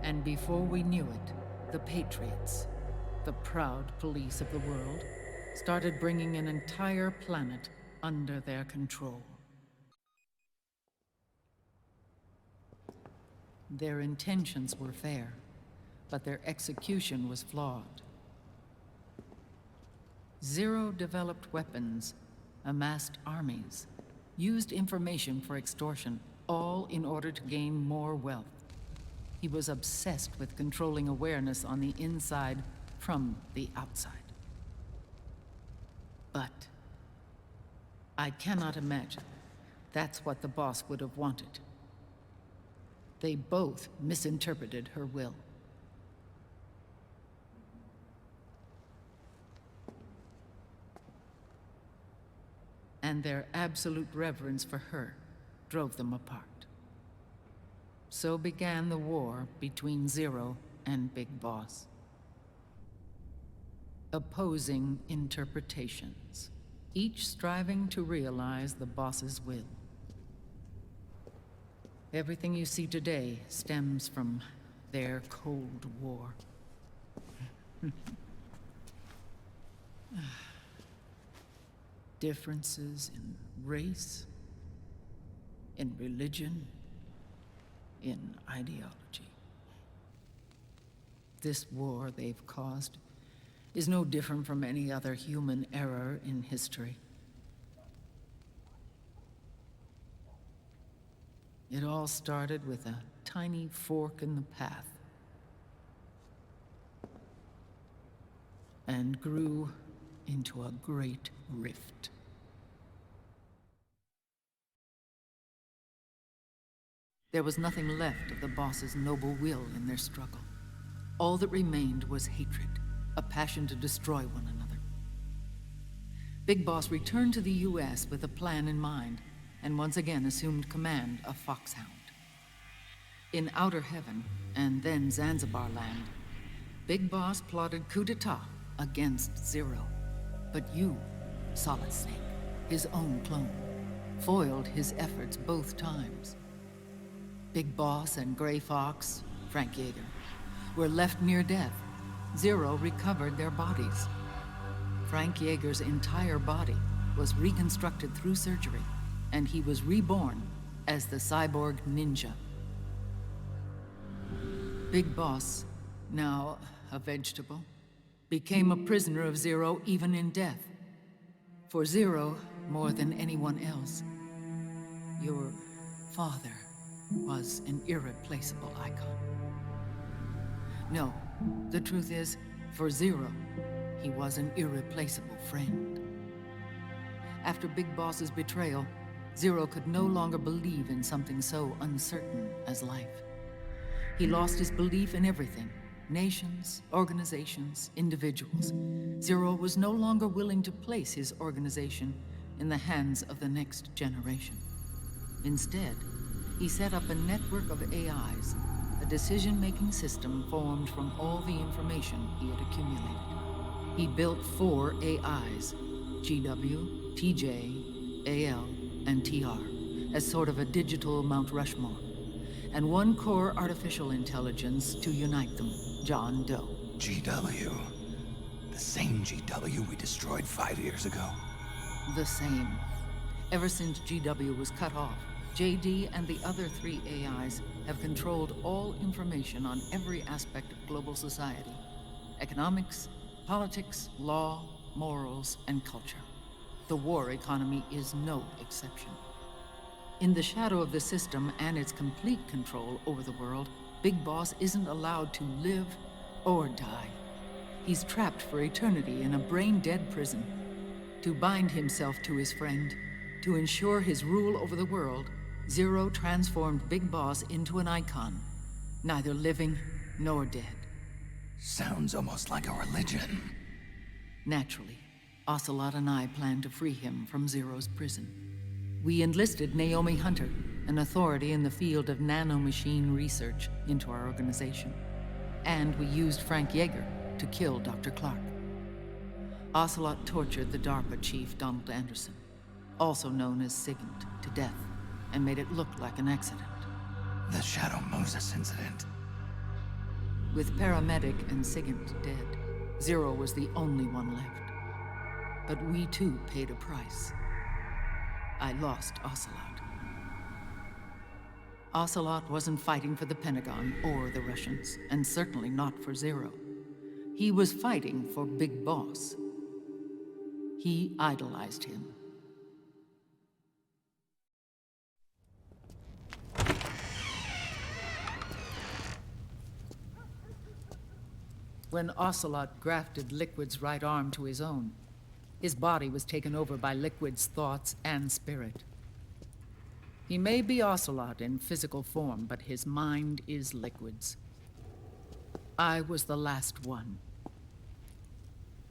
And before we knew it, the Patriots, the proud police of the world, started bringing an entire planet under their control. Their intentions were fair, but their execution was flawed. Zero developed weapons, amassed armies, used information for extortion, all in order to gain more wealth. He was obsessed with controlling awareness on the inside from the outside. But I cannot imagine that's what the boss would have wanted. They both misinterpreted her will. And their absolute reverence for her drove them apart. So began the war between Zero and Big Boss. Opposing interpretations, each striving to realize the boss's will. Everything you see today stems from their Cold War. Differences in race, in religion, in ideology. This war they've caused is no different from any other human error in history. It all started with a tiny fork in the path and grew into a great rift. There was nothing left of the boss's noble will in their struggle. All that remained was hatred, a passion to destroy one another. Big Boss returned to the US with a plan in mind, and once again assumed command of Foxhound. In Outer Heaven, and then Zanzibar Land, Big Boss plotted coup d'etat against Zero. But you, Solid Snake, his own clone, foiled his efforts both times. Big Boss and Gray Fox, Frank Yeager, were left near death. Zero recovered their bodies. Frank Yeager's entire body was reconstructed through surgery, and he was reborn as the cyborg ninja. Big Boss, now a vegetable, became a prisoner of Zero even in death. For Zero, more than anyone else, your father was an irreplaceable icon. No, the truth is, for Zero, he was an irreplaceable friend. After Big Boss's betrayal, Zero could no longer believe in something so uncertain as life. He lost his belief in everything. Nations, organizations, individuals. Zero was no longer willing to place his organization in the hands of the next generation. Instead, he set up a network of AIs, a decision-making system formed from all the information he had accumulated. He built 4 AIs, GW, TJ, AL, and TR, as sort of a digital Mount Rushmore, and 1 core artificial intelligence to unite them, John Doe. GW. The same GW we destroyed 5 years ago. The same. Ever since GW was cut off, JD and the other 3 AIs have controlled all information on every aspect of global society. Economics, politics, law, morals, and culture. The war economy is no exception. In the shadow of the system and its complete control over the world, Big Boss isn't allowed to live or die. He's trapped for eternity in a brain-dead prison. To bind himself to his friend, to ensure his rule over the world, Zero transformed Big Boss into an icon, neither living nor dead. Sounds almost like a religion. Naturally, Ocelot and I planned to free him from Zero's prison. We enlisted Naomi Hunter, an authority in the field of nanomachine research, into our organization. And we used Frank Yeager to kill Dr. Clark. Ocelot tortured the DARPA chief, Donald Anderson, also known as Sigint, to death, and made it look like an accident. The Shadow Moses incident. With Paramedic and Sigint dead, Zero was the only one left. But we too paid a price. I lost Ocelot. Ocelot wasn't fighting for the Pentagon or the Russians, and certainly not for Zero. He was fighting for Big Boss. He idolized him. When Ocelot grafted Liquid's right arm to his own, his body was taken over by Liquid's thoughts and spirit. He may be Ocelot in physical form, but his mind is Liquid's. I was the last one.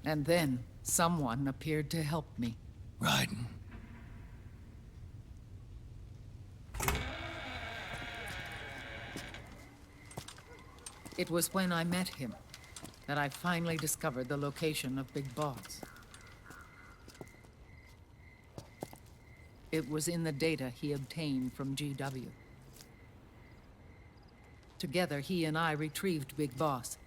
And then someone appeared to help me. Raiden. It was when I met him that I finally discovered the location of Big Boss. It was in the data he obtained from GW. Together, he and I retrieved Big Boss.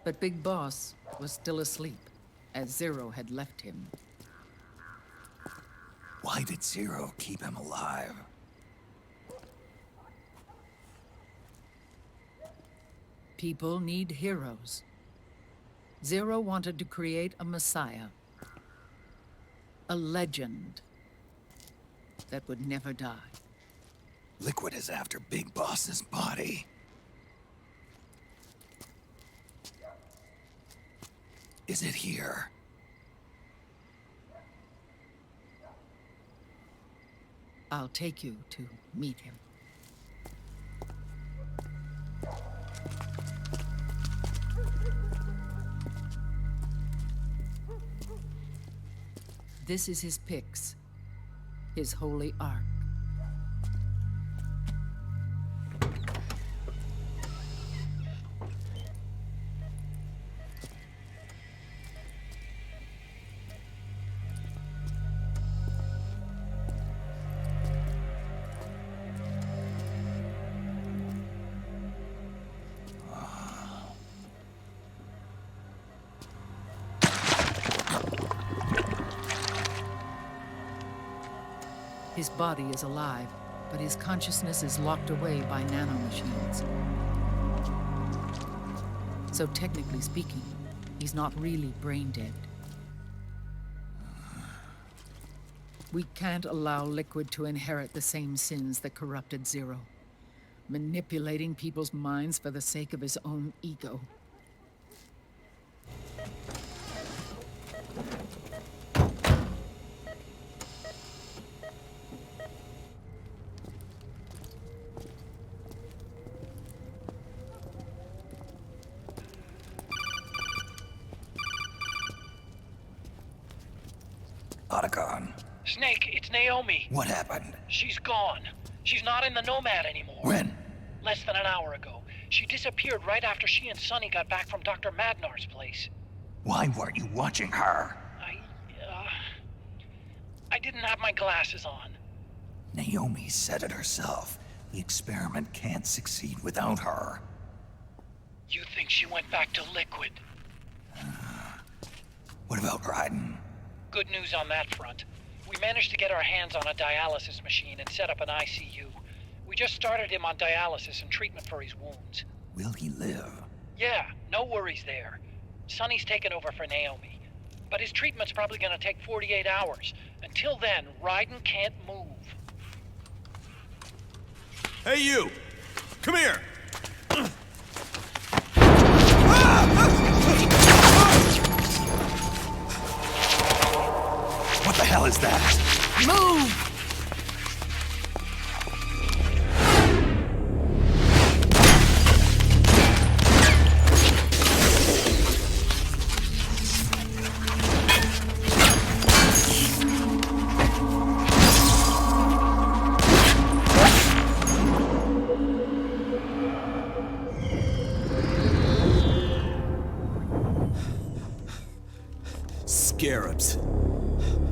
But Big Boss was still asleep, as Zero had left him. Why did Zero keep him alive? People need heroes. Zero wanted to create a messiah. A legend that would never die. Liquid is after Big Boss's body. Is it here? I'll take you to meet him. This is his pyx, his holy ark. His body is alive, but his consciousness is locked away by nanomachines. So technically speaking, he's not really brain dead. We can't allow Liquid to inherit the same sins that corrupted Zero, manipulating people's minds for the sake of his own ego. Snake, it's Naomi. What happened? She's gone. She's not in the Nomad anymore. When? Less than an hour ago. She disappeared right after she and Sonny got back from Dr. Madnar's place. Why weren't you watching her? I didn't have my glasses on. Naomi said it herself. The experiment can't succeed without her. You think she went back to Liquid? What about Raiden? Good news on that front. We managed to get our hands on a dialysis machine and set up an ICU. We just started him on dialysis and treatment for his wounds. Will he live? Yeah, no worries there. Sonny's taken over for Naomi. But his treatment's probably gonna take 48 hours. Until then, Raiden can't move. Hey, you! Come here! What the hell is that? Move!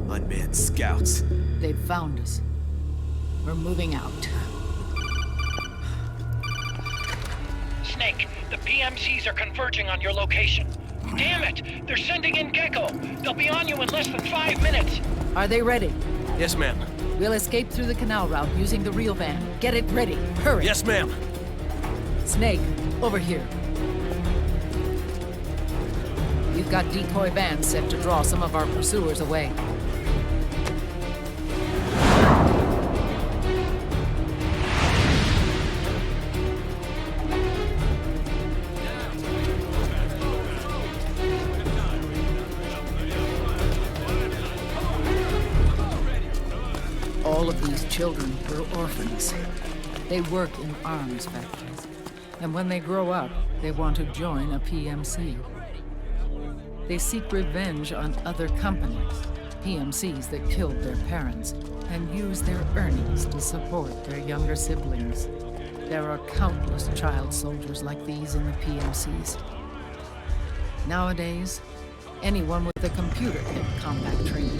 Unmanned scouts. They've found us. We're moving out. Snake, the PMCs are converging on your location. Damn it! They're sending in Gecko! They'll be on you in less than 5 minutes! Are they ready? Yes, ma'am. We'll escape through the canal route using the real van. Get it ready. Hurry. Yes, ma'am. Snake, over here. We've got decoy vans set to draw some of our pursuers away. All of these children were orphans. They work in arms factories. And when they grow up, they want to join a PMC. They seek revenge on other companies, PMCs that killed their parents, and use their earnings to support their younger siblings. There are countless child soldiers like these in the PMCs. Nowadays, anyone with a computer can get combat training.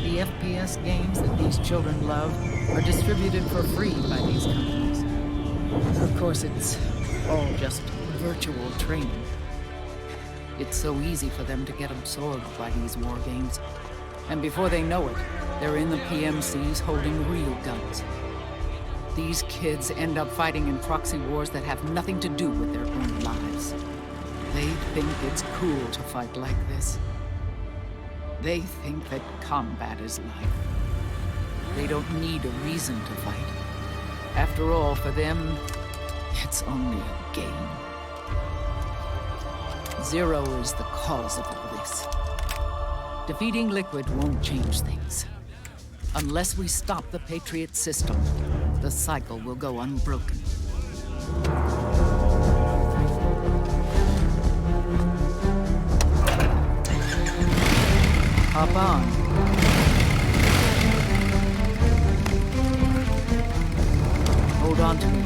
The FPS games that these children love are distributed for free by these companies. Of course, it's all just virtual training. It's so easy for them to get absorbed by these war games. And before they know it, they're in the PMCs holding real guns. These kids end up fighting in proxy wars that have nothing to do with their own lives. They think it's cool to fight like this. They think that combat is life. They don't need a reason to fight. After all, for them, it's only a game. Zero is the cause of all this. Defeating Liquid won't change things. Unless we stop the Patriot system, the cycle will go unbroken. Hop on. Hold on to me.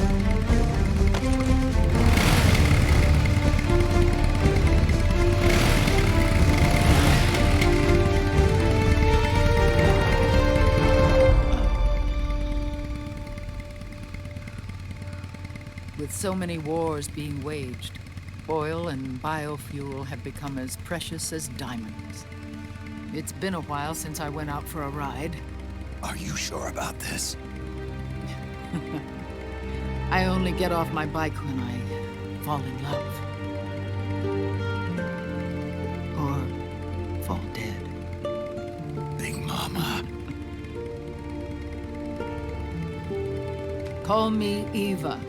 With so many wars being waged, oil and biofuel have become as precious as diamonds. It's been a while since I went out for a ride. Are you sure about this? I only get off my bike when I fall in love. Or fall dead. Big Mama. Call me Eva.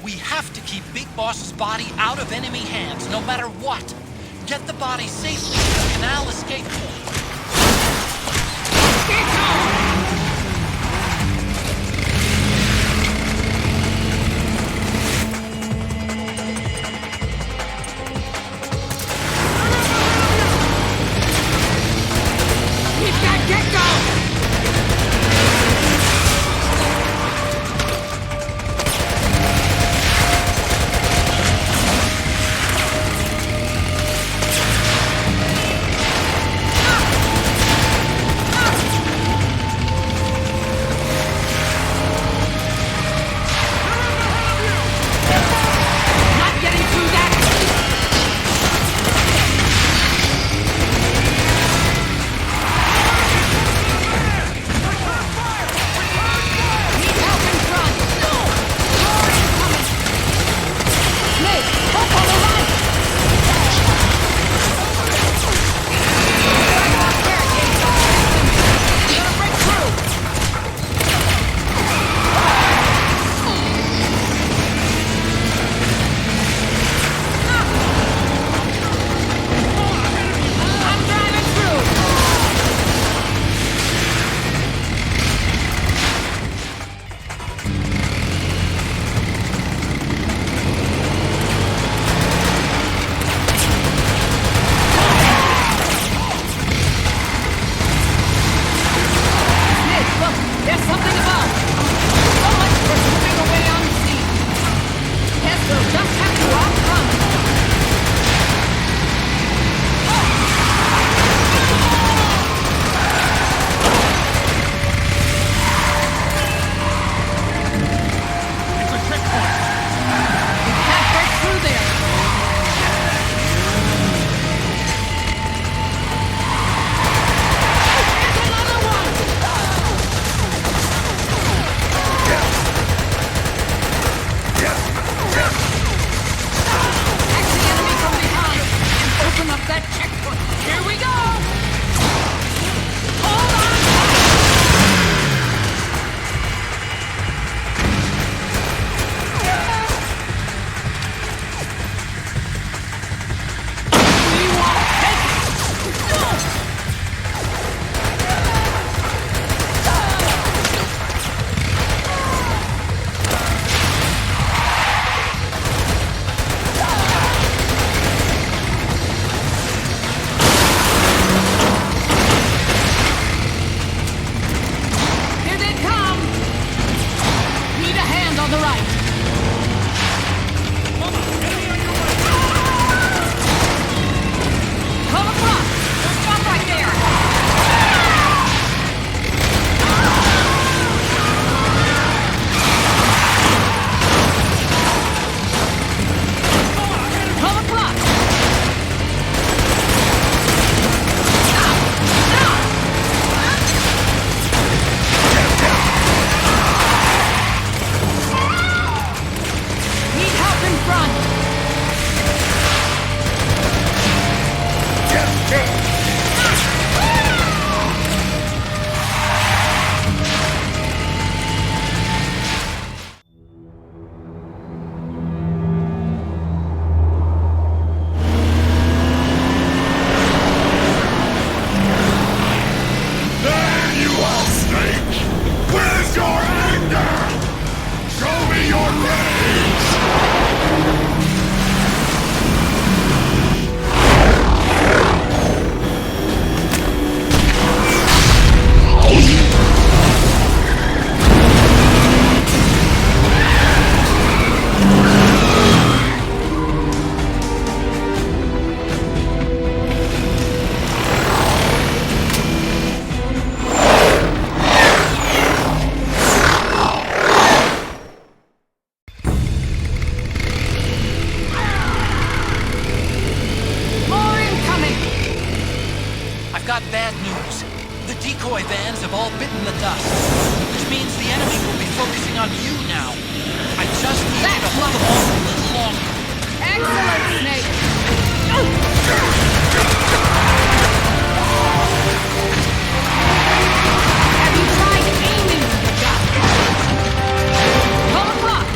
We have to keep Big Boss's body out of enemy hands, no matter what. Get the body safely to the canal escape point. We've got Gecko! that checkpoint. Here we go! Hold on! We won't take it! No! Got bad news. The decoy vans have all bitten the dust, which means the enemy will be focusing on you now. I just need you to hold them off a little longer. Excellent, Snake! Have you tried aiming the gun? Pull the clock!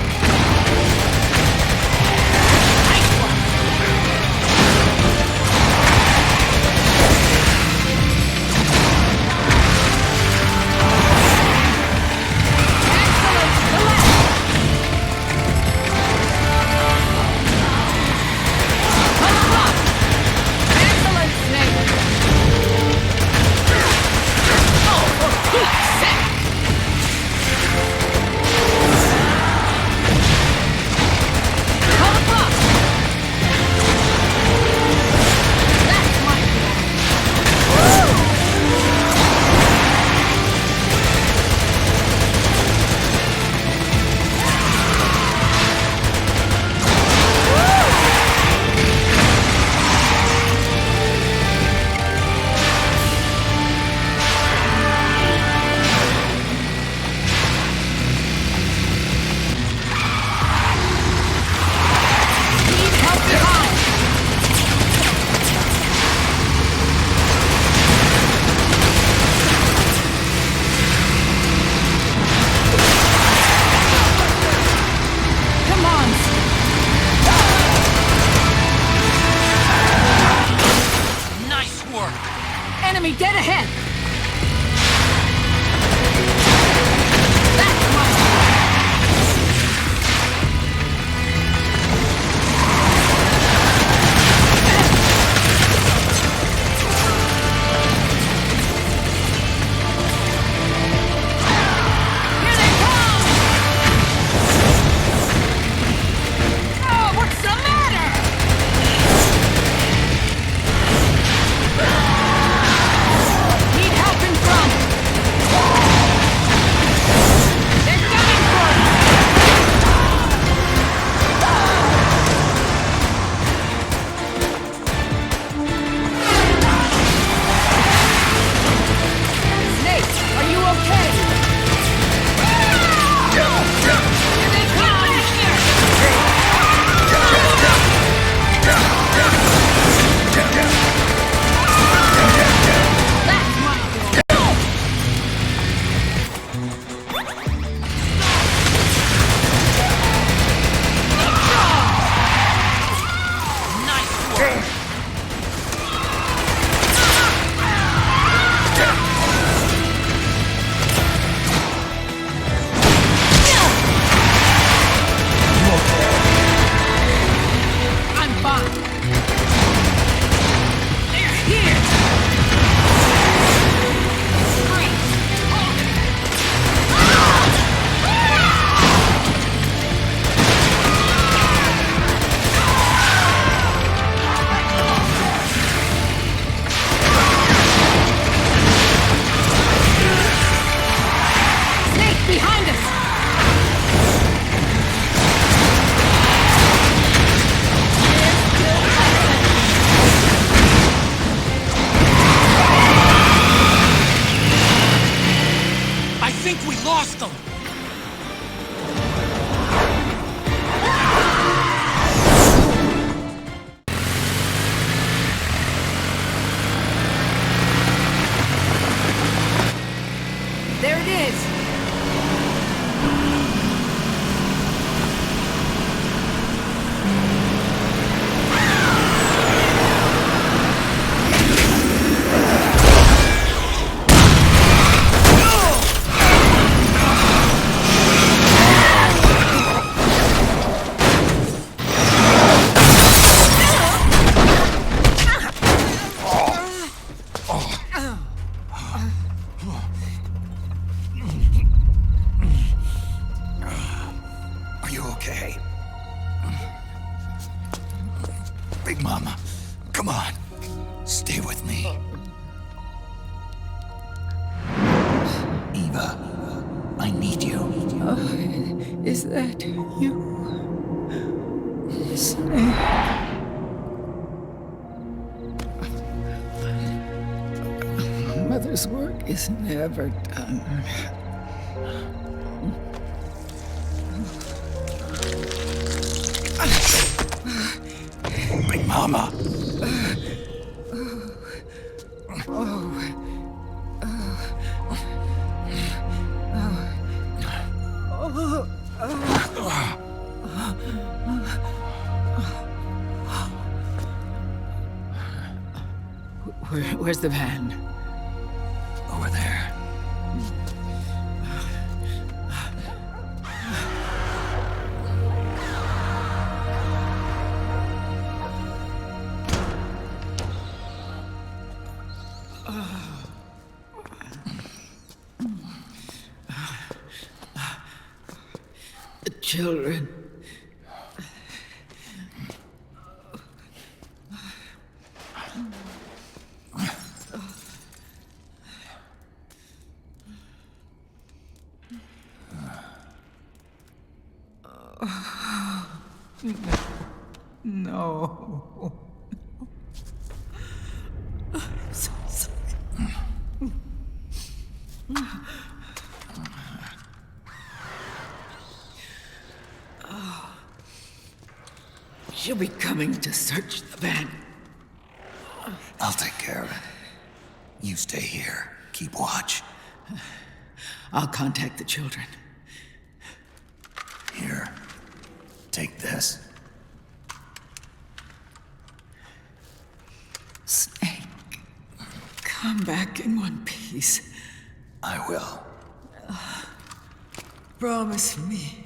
Nice one! Enemy dead ahead! That's mine! Here they come! Oh, what's the matter? Stay with me. Eva, I need you. Is that you? Snake. Mother's work is never done. My mama. Where's the van? Over there. The children. No. I'm so sorry. She'll be coming to search the van. I'll take care of it. You stay here. Keep watch. I'll contact the children. Here. Take this. Snake, come back in one piece. I will. Promise me.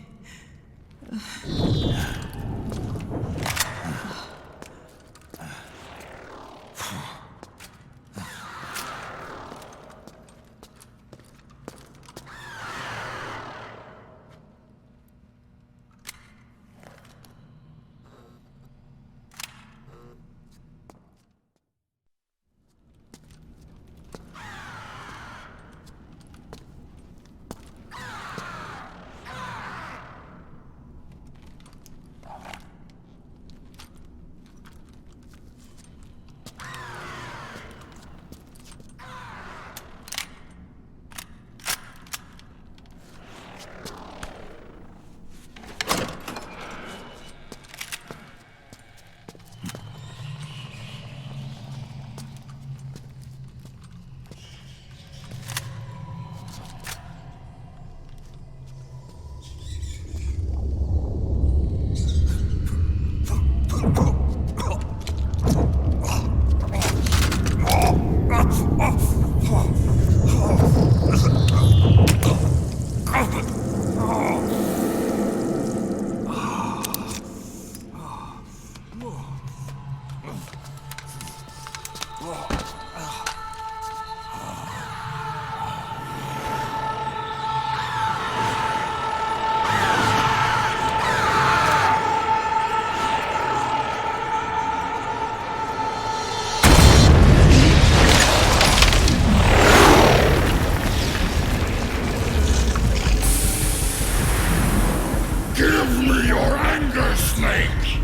Give me your anger, Snake!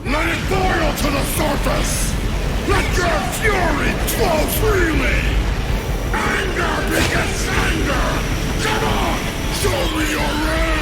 Let it boil to the surface! Let your fury flow freely! Anger begets anger! Come on! Show me your rage!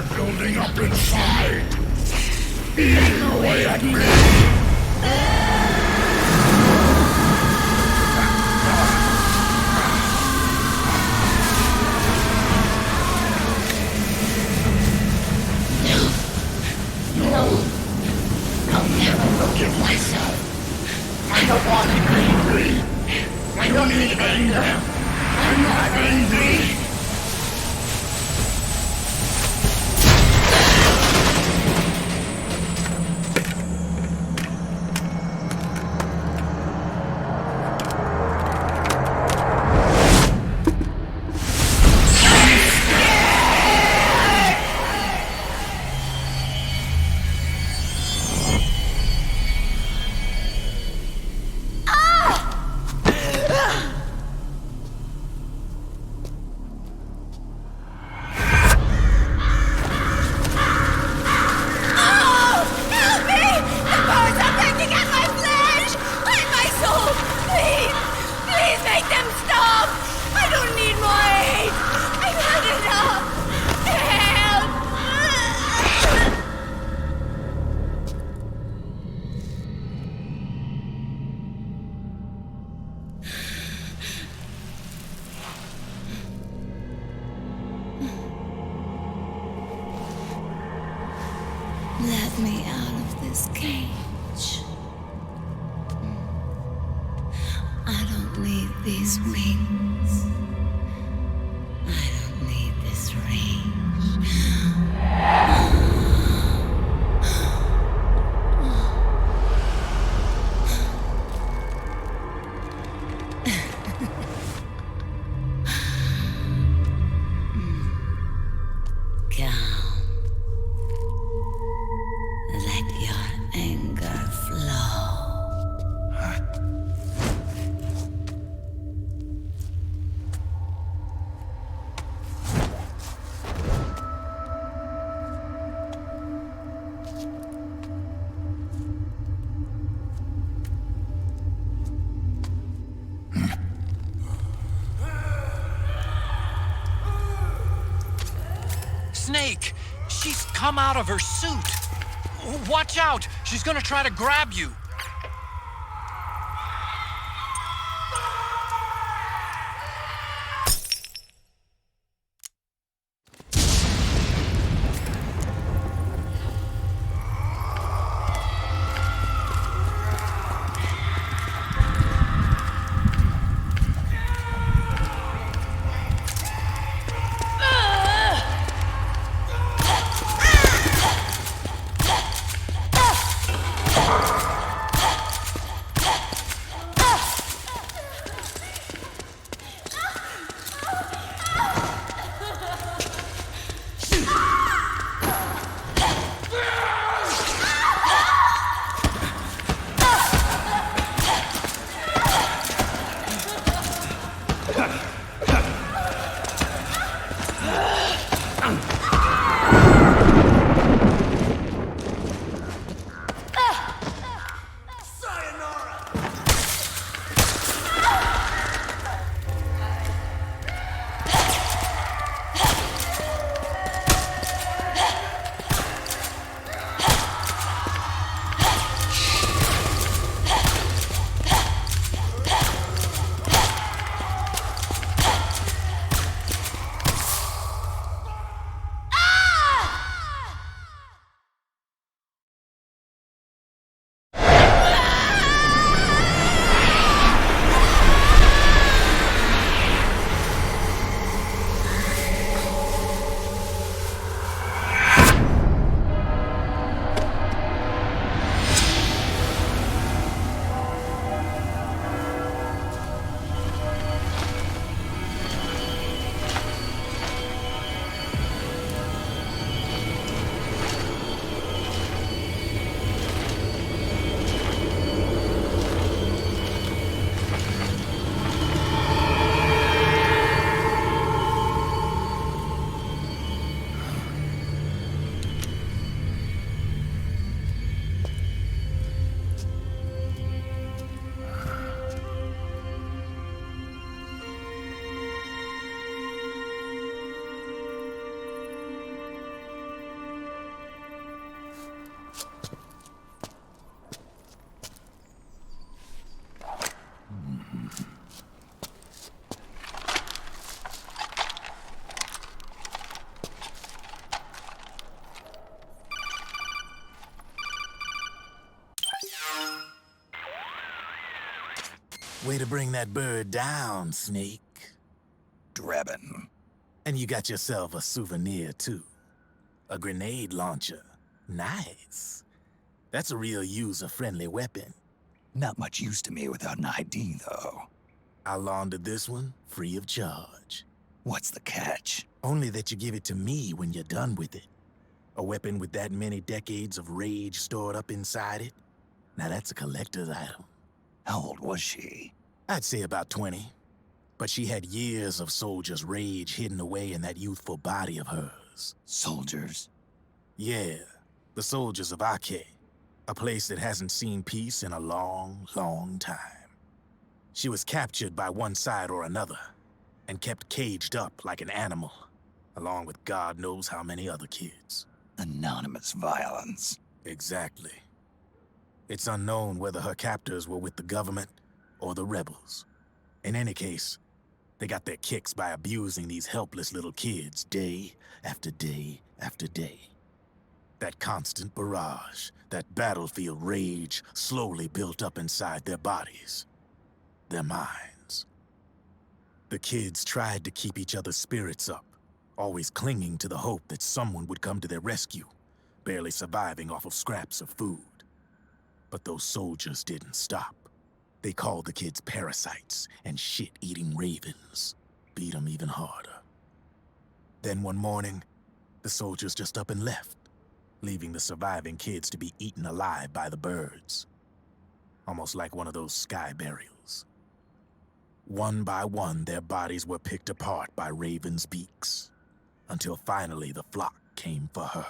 they're building up inside. Eating away at me. I'll never forgive myself. I don't want to be angry. I don't need anger. I'm not angry. Let me out of this cage. I don't need these wings. I don't need this range. Snake! She's come out of her suit! Watch out! She's gonna try to grab you! Way to bring that bird down, Snake. Drebin. And you got yourself a souvenir, too. A grenade launcher. Nice. That's a real user-friendly weapon. Not much use to me without an ID, though. I'll launder this one free of charge. What's the catch? Only that you give it to me when you're done with it. A weapon with that many decades of rage stored up inside it? Now that's a collector's item. How old was she? I'd say about 20. But she had years of soldiers' rage hidden away in that youthful body of hers. Soldiers? Yeah, the soldiers of Ake. A place that hasn't seen peace in a long, long time. She was captured by one side or another, and kept caged up like an animal, along with God knows how many other kids. Anonymous violence. Exactly. It's unknown whether her captors were with the government or the rebels. In any case, they got their kicks by abusing these helpless little kids day after day after day. That constant barrage, that battlefield rage slowly built up inside their bodies, their minds. The kids tried to keep each other's spirits up, always clinging to the hope that someone would come to their rescue, barely surviving off of scraps of food. But those soldiers didn't stop. They called the kids parasites and shit-eating ravens, beat them even harder. Then one morning, the soldiers just up and left, leaving the surviving kids to be eaten alive by the birds. Almost like one of those sky burials. One by one, their bodies were picked apart by ravens' beaks, until finally the flock came for her.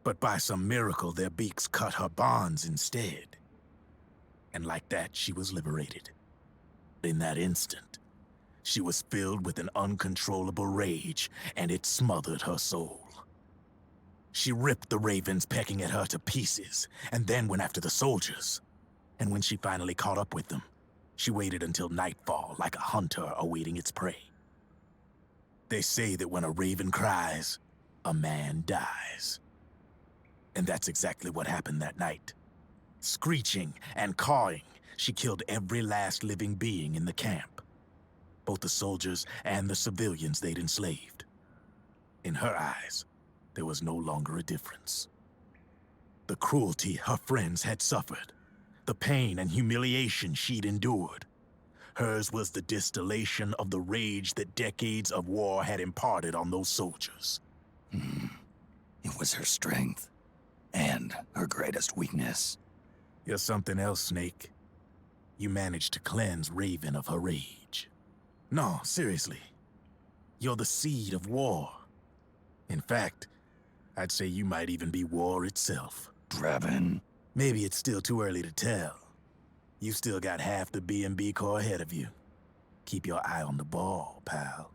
But by some miracle, their beaks cut her bonds instead. And like that, she was liberated. In that instant, she was filled with an uncontrollable rage, and it smothered her soul. She ripped the ravens pecking at her to pieces, and then went after the soldiers. And when she finally caught up with them, she waited until nightfall like a hunter awaiting its prey. They say that when a raven cries, a man dies. And that's exactly what happened that night. Screeching and cawing, she killed every last living being in the camp. Both the soldiers and the civilians they'd enslaved. In her eyes, there was no longer a difference. The cruelty her friends had suffered, the pain and humiliation she'd endured. Hers was the distillation of the rage that decades of war had imparted on those soldiers. It was her strength, and her greatest weakness. You're something else, Snake. You managed to cleanse Raven of her rage. No, seriously. You're the seed of war. In fact, I'd say you might even be war itself. Drebin. Maybe it's still too early to tell. You've still got half the B&B Corps ahead of you. Keep your eye on the ball, pal.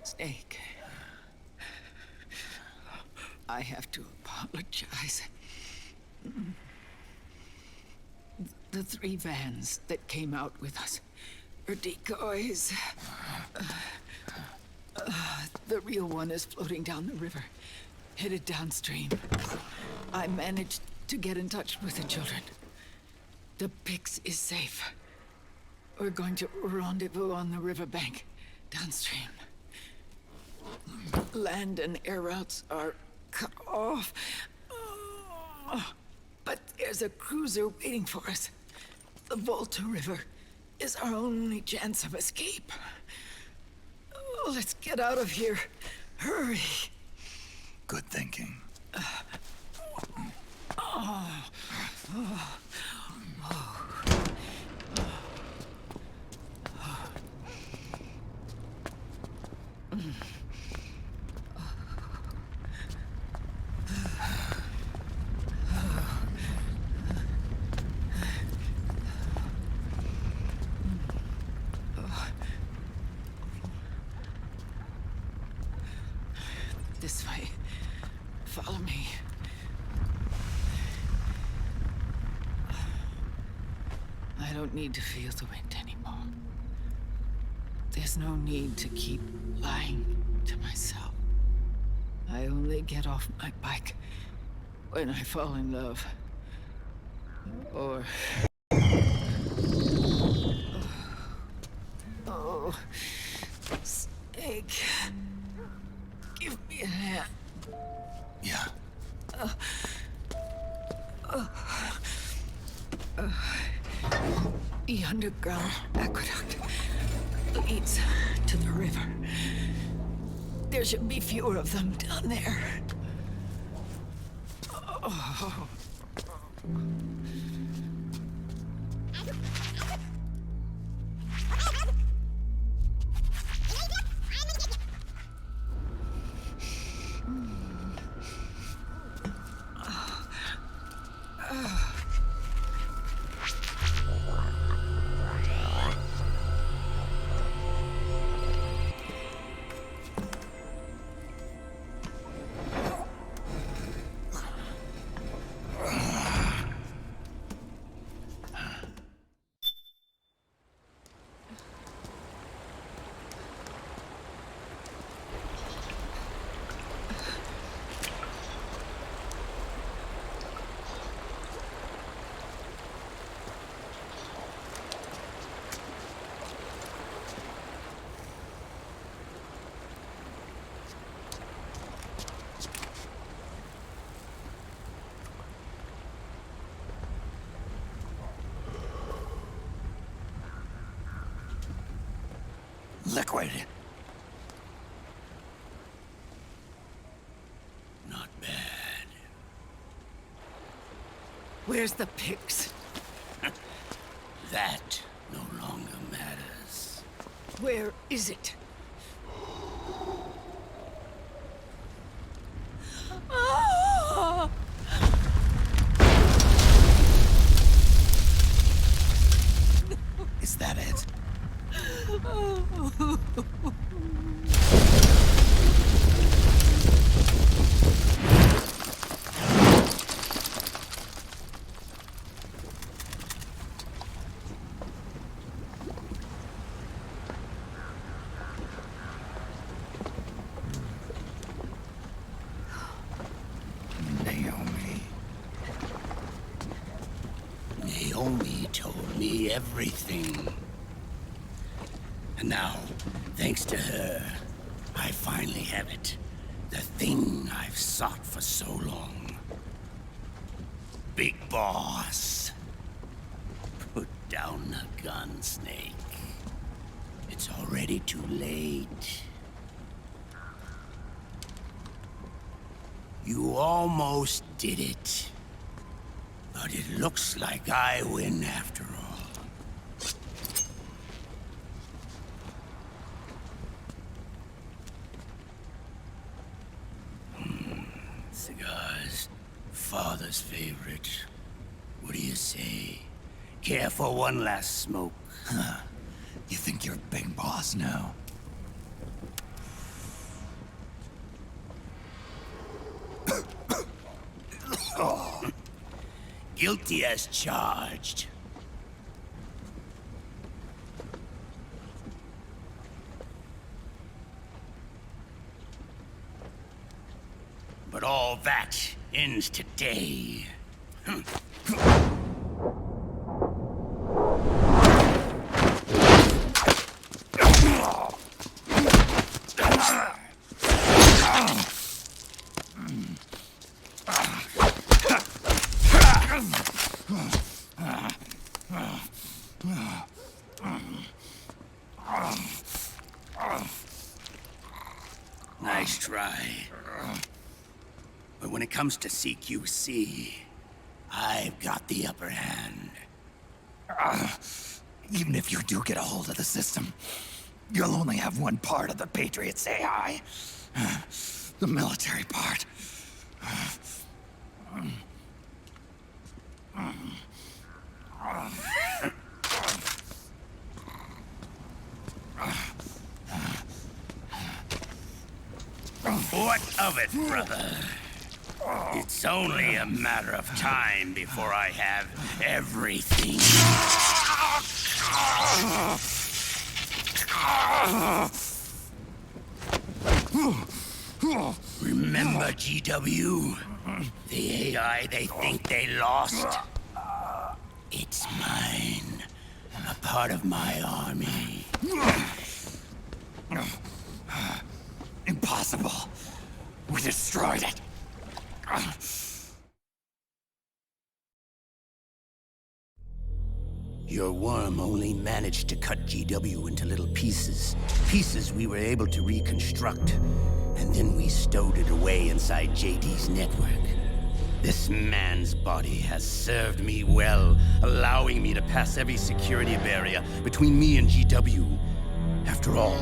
Snake. I have to apologize. The 3 vans that came out with us are decoys. The real one is floating down the river, headed downstream. I managed to get in touch with the children. The Pix is safe. We're going to rendezvous on the riverbank, downstream. Land and air routes are cut off. But there's a cruiser waiting for us. The Volta River is our only chance of escape. Let's get out of here. Hurry. Good thinking. This way. Follow me. I don't need to feel the wind anymore. There's no need to keep lying to myself. I only get off my bike when I fall in love. Or... Oh, Snake. Give me a hand. Yeah. The underground aqueduct leads to the river. There should be fewer of them down there. Oh. Liquid. Not bad. Where's the pigs? That no longer matters. Where is it? Ah! Is that it? Naomi told me everything. And now, thanks to her, I finally have it. The thing I've sought for so long. Big Boss. Put down the gun, Snake. It's already too late. You almost did it. But it looks like I win after all. Cigars. Father's favorite. What do you say? Care for one last smoke? Huh. You think you're Big Boss now? Oh. Guilty as charged. But all that ends today. Nice try. But when it comes to CQC, I've got the upper hand. Even if you do get a hold of the system, you'll only have one part of the Patriots AI. The military part. What of it, brother? It's only a matter of time before I have everything. Remember, GW? The AI they think they lost? It's mine. A part of my army. Impossible. We destroyed it. Your worm only managed to cut GW into little pieces. Pieces we were able to reconstruct. And then we stowed it away inside JD's network. This man's body has served me well, allowing me to pass every security barrier between me and GW. After all,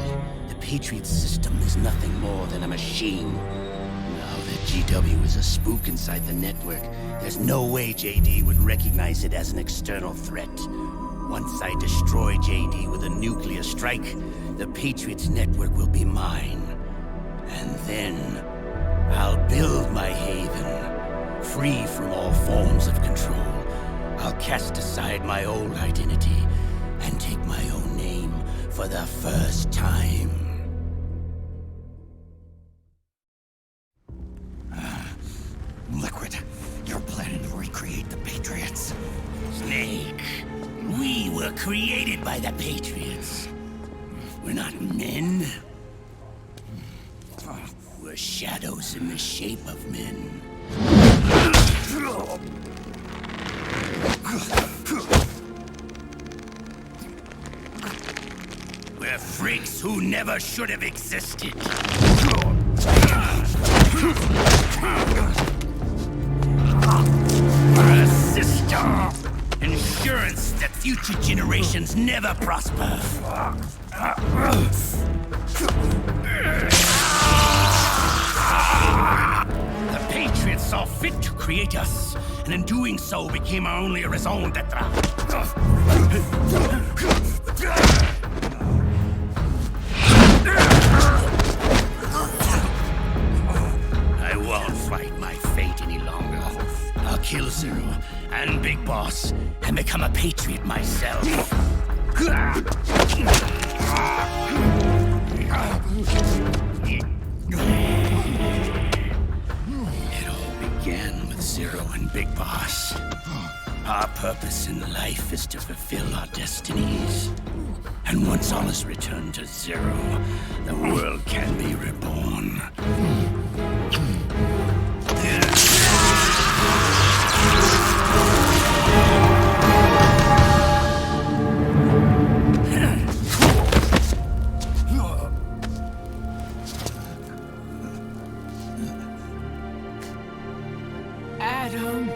the Patriots system is nothing more than a machine. Now that GW is a spook inside the network, there's no way JD would recognize it as an external threat. Once I destroy JD with a nuclear strike, the Patriots network will be mine. And then, I'll build my haven, free from all forms of control. I'll cast aside my old identity and take my own name for the first time. Liquid, you're planning to recreate the Patriots. Snake, we were created by the Patriots. We're not men. We're shadows in the shape of men. We're freaks who never should have existed. We're a system. Insurance that future generations never prosper. The Patriots saw fit to create us, and in doing so became our only raison d'etre. I won't fight my fate any longer. I'll kill Zero and Big Boss and become a Patriot myself. It all began with Zero and Big Boss. Our purpose in life is to fulfill our destinies. And once all is returned to Zero, the world can be reborn. Adam.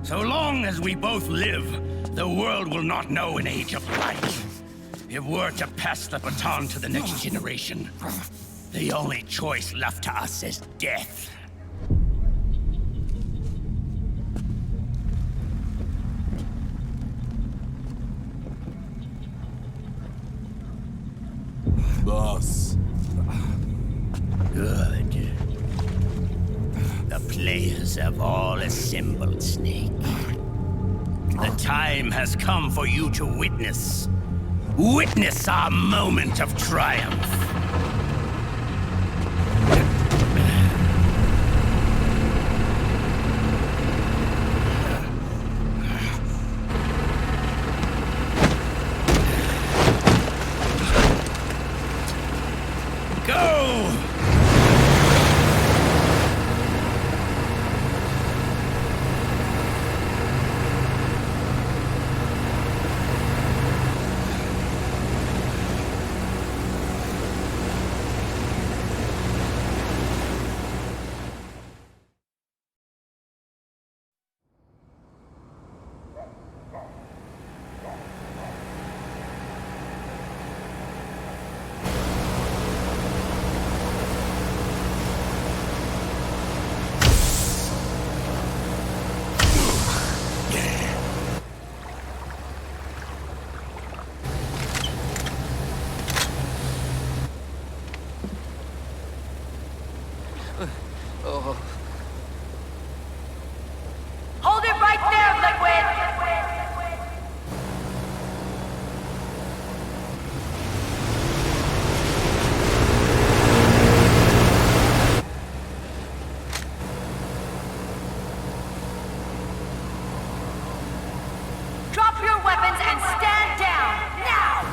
So long as we both live, the world will not know an age of light. If we're to pass the baton to the next generation, the only choice left to us is death. Boss. Good. The players have all assembled, Snake. The time has come for you to witness our moment of triumph. Go! Hold it right there, Liquid! Drop your weapons and stand down, now!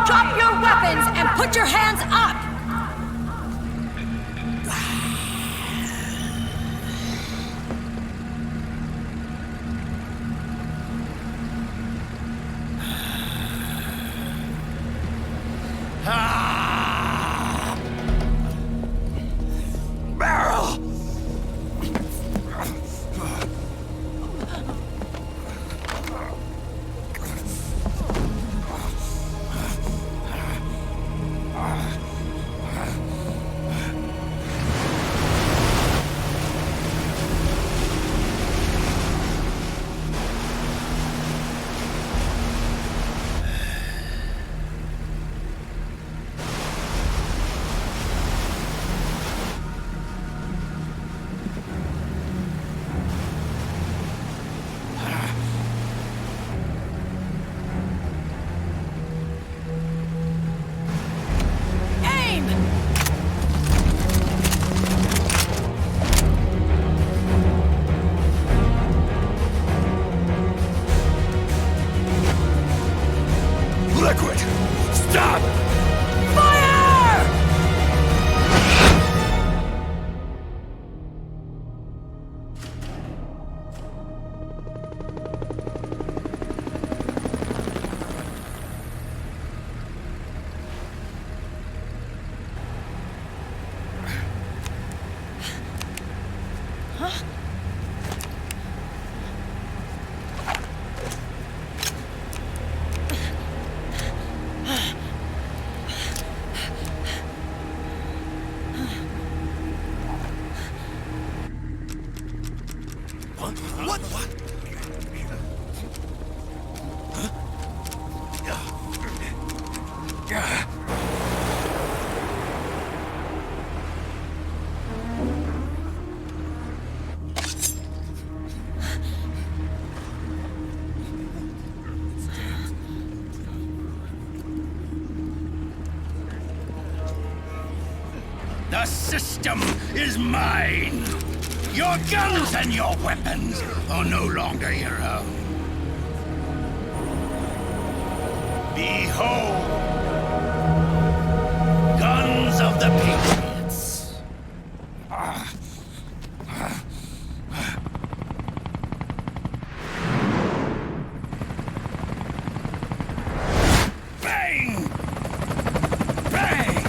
Drop your weapons and put your hands up! Liquid! Stop! Fire! Huh? The system is mine. Your guns and your weapons are no longer your own. Behold, guns of the Patriots. Bang! Bang!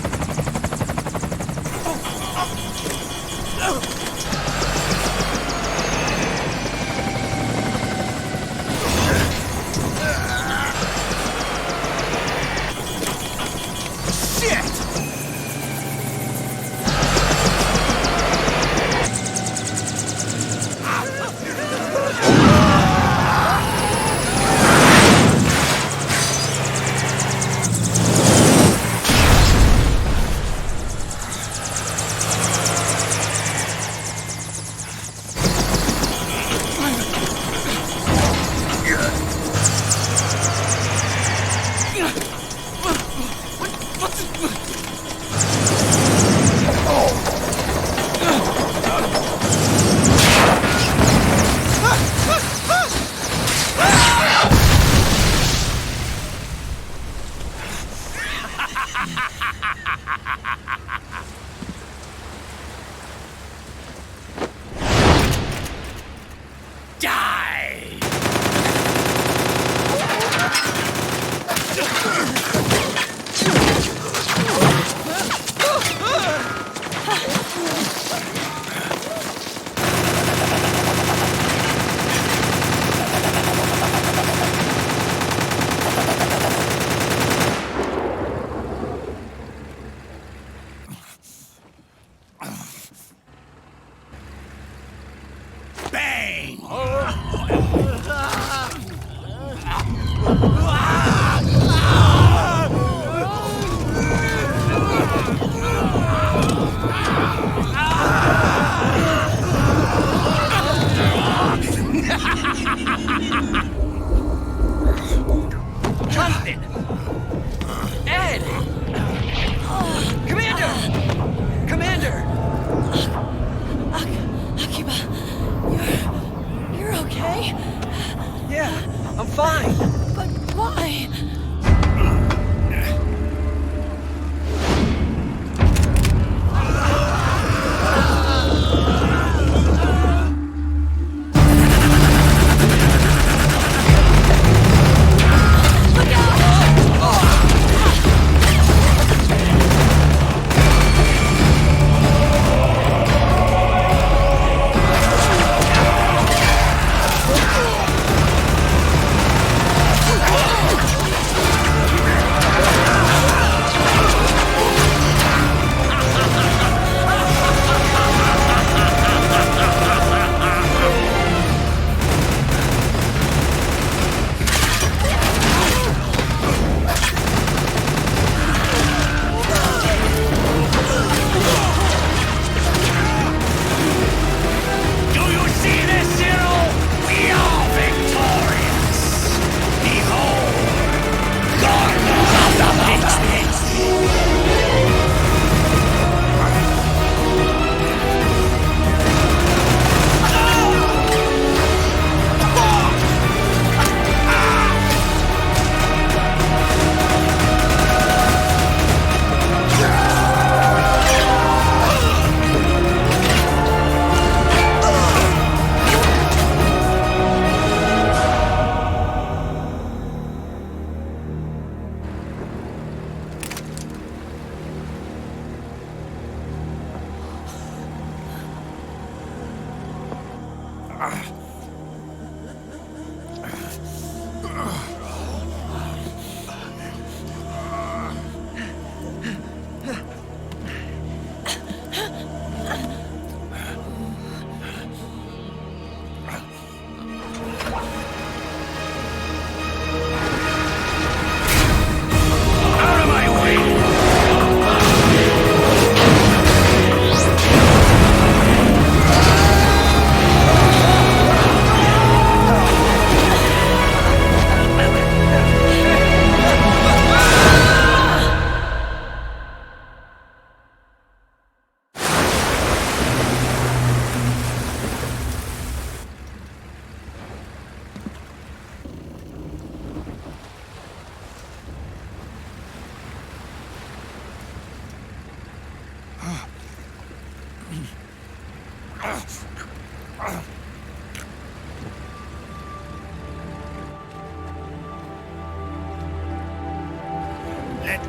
Let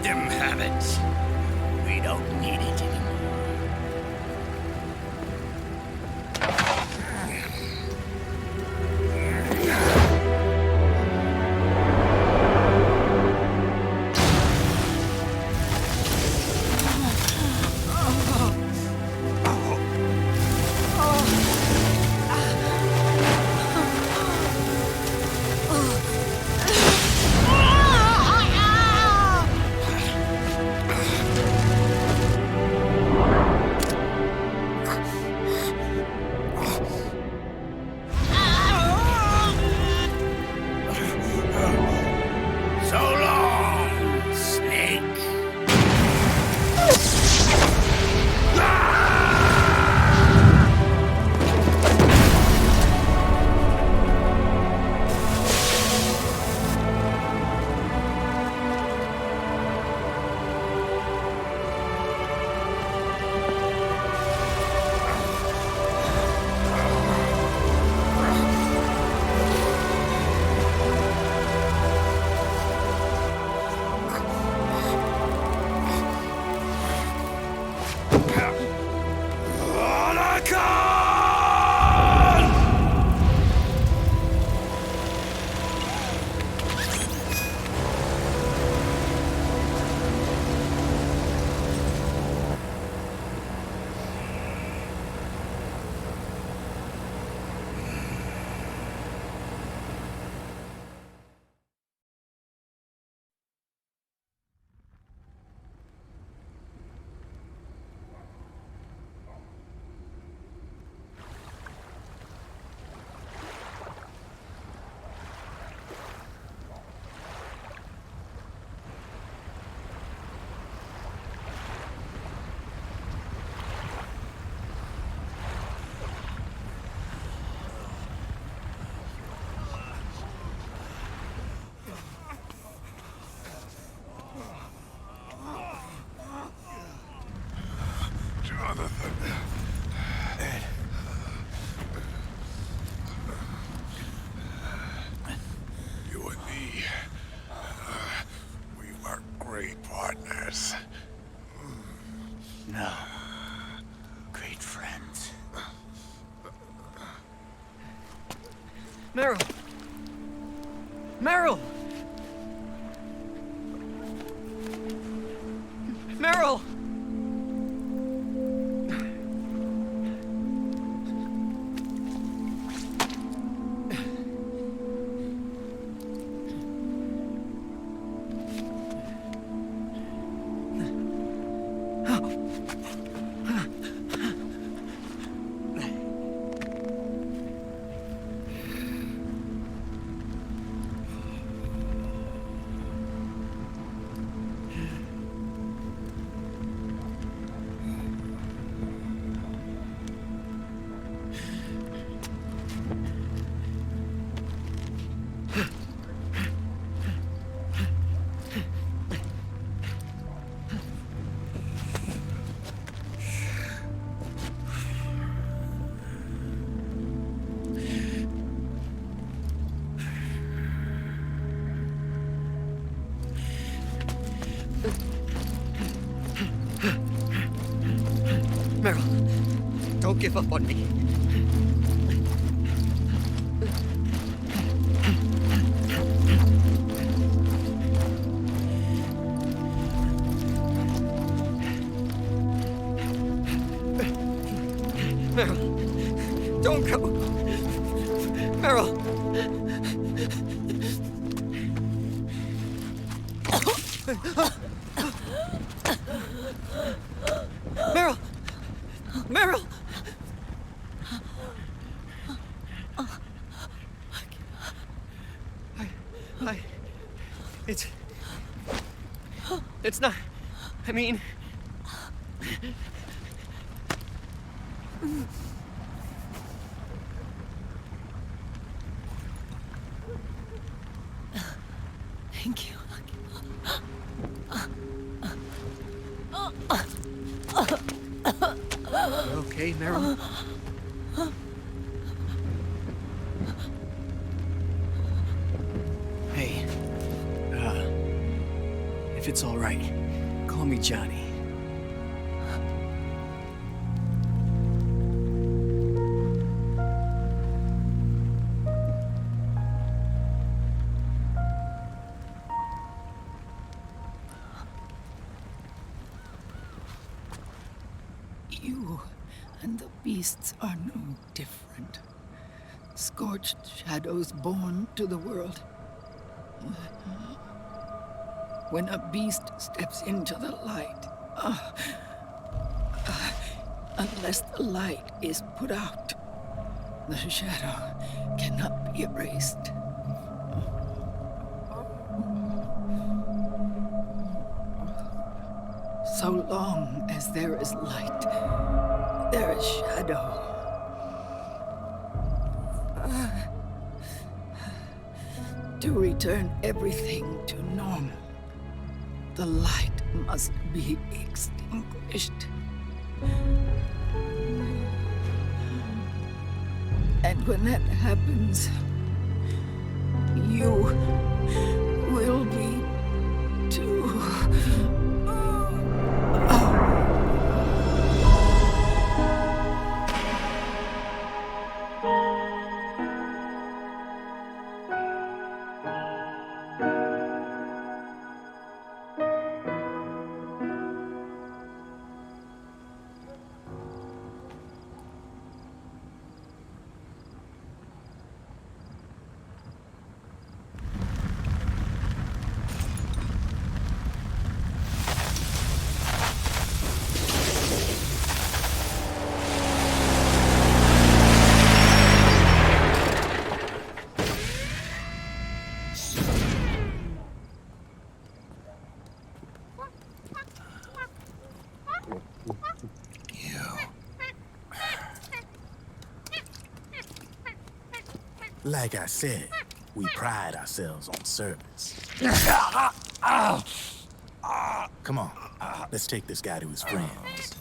them have it. We don't need it anymore. You and me, we were great partners. No. Great friends. Meryl! Meryl! Meryl! Meryl, don't give up on me. Meryl, don't go. Meryl. Meryl! Meryl! It's not... I mean... Thank you. okay, Mary? Hey, if it's all right, call me Johnny. You and the beasts are no different. Scorched shadows born to the world. When a beast steps into the light, unless the light is put out, the shadow cannot be erased. So long as there is light, there is shadow. To return everything to normal, the light must be extinguished. And when that happens, you will be too. Like I said, we pride ourselves on service. Come on, let's take this guy to his friends.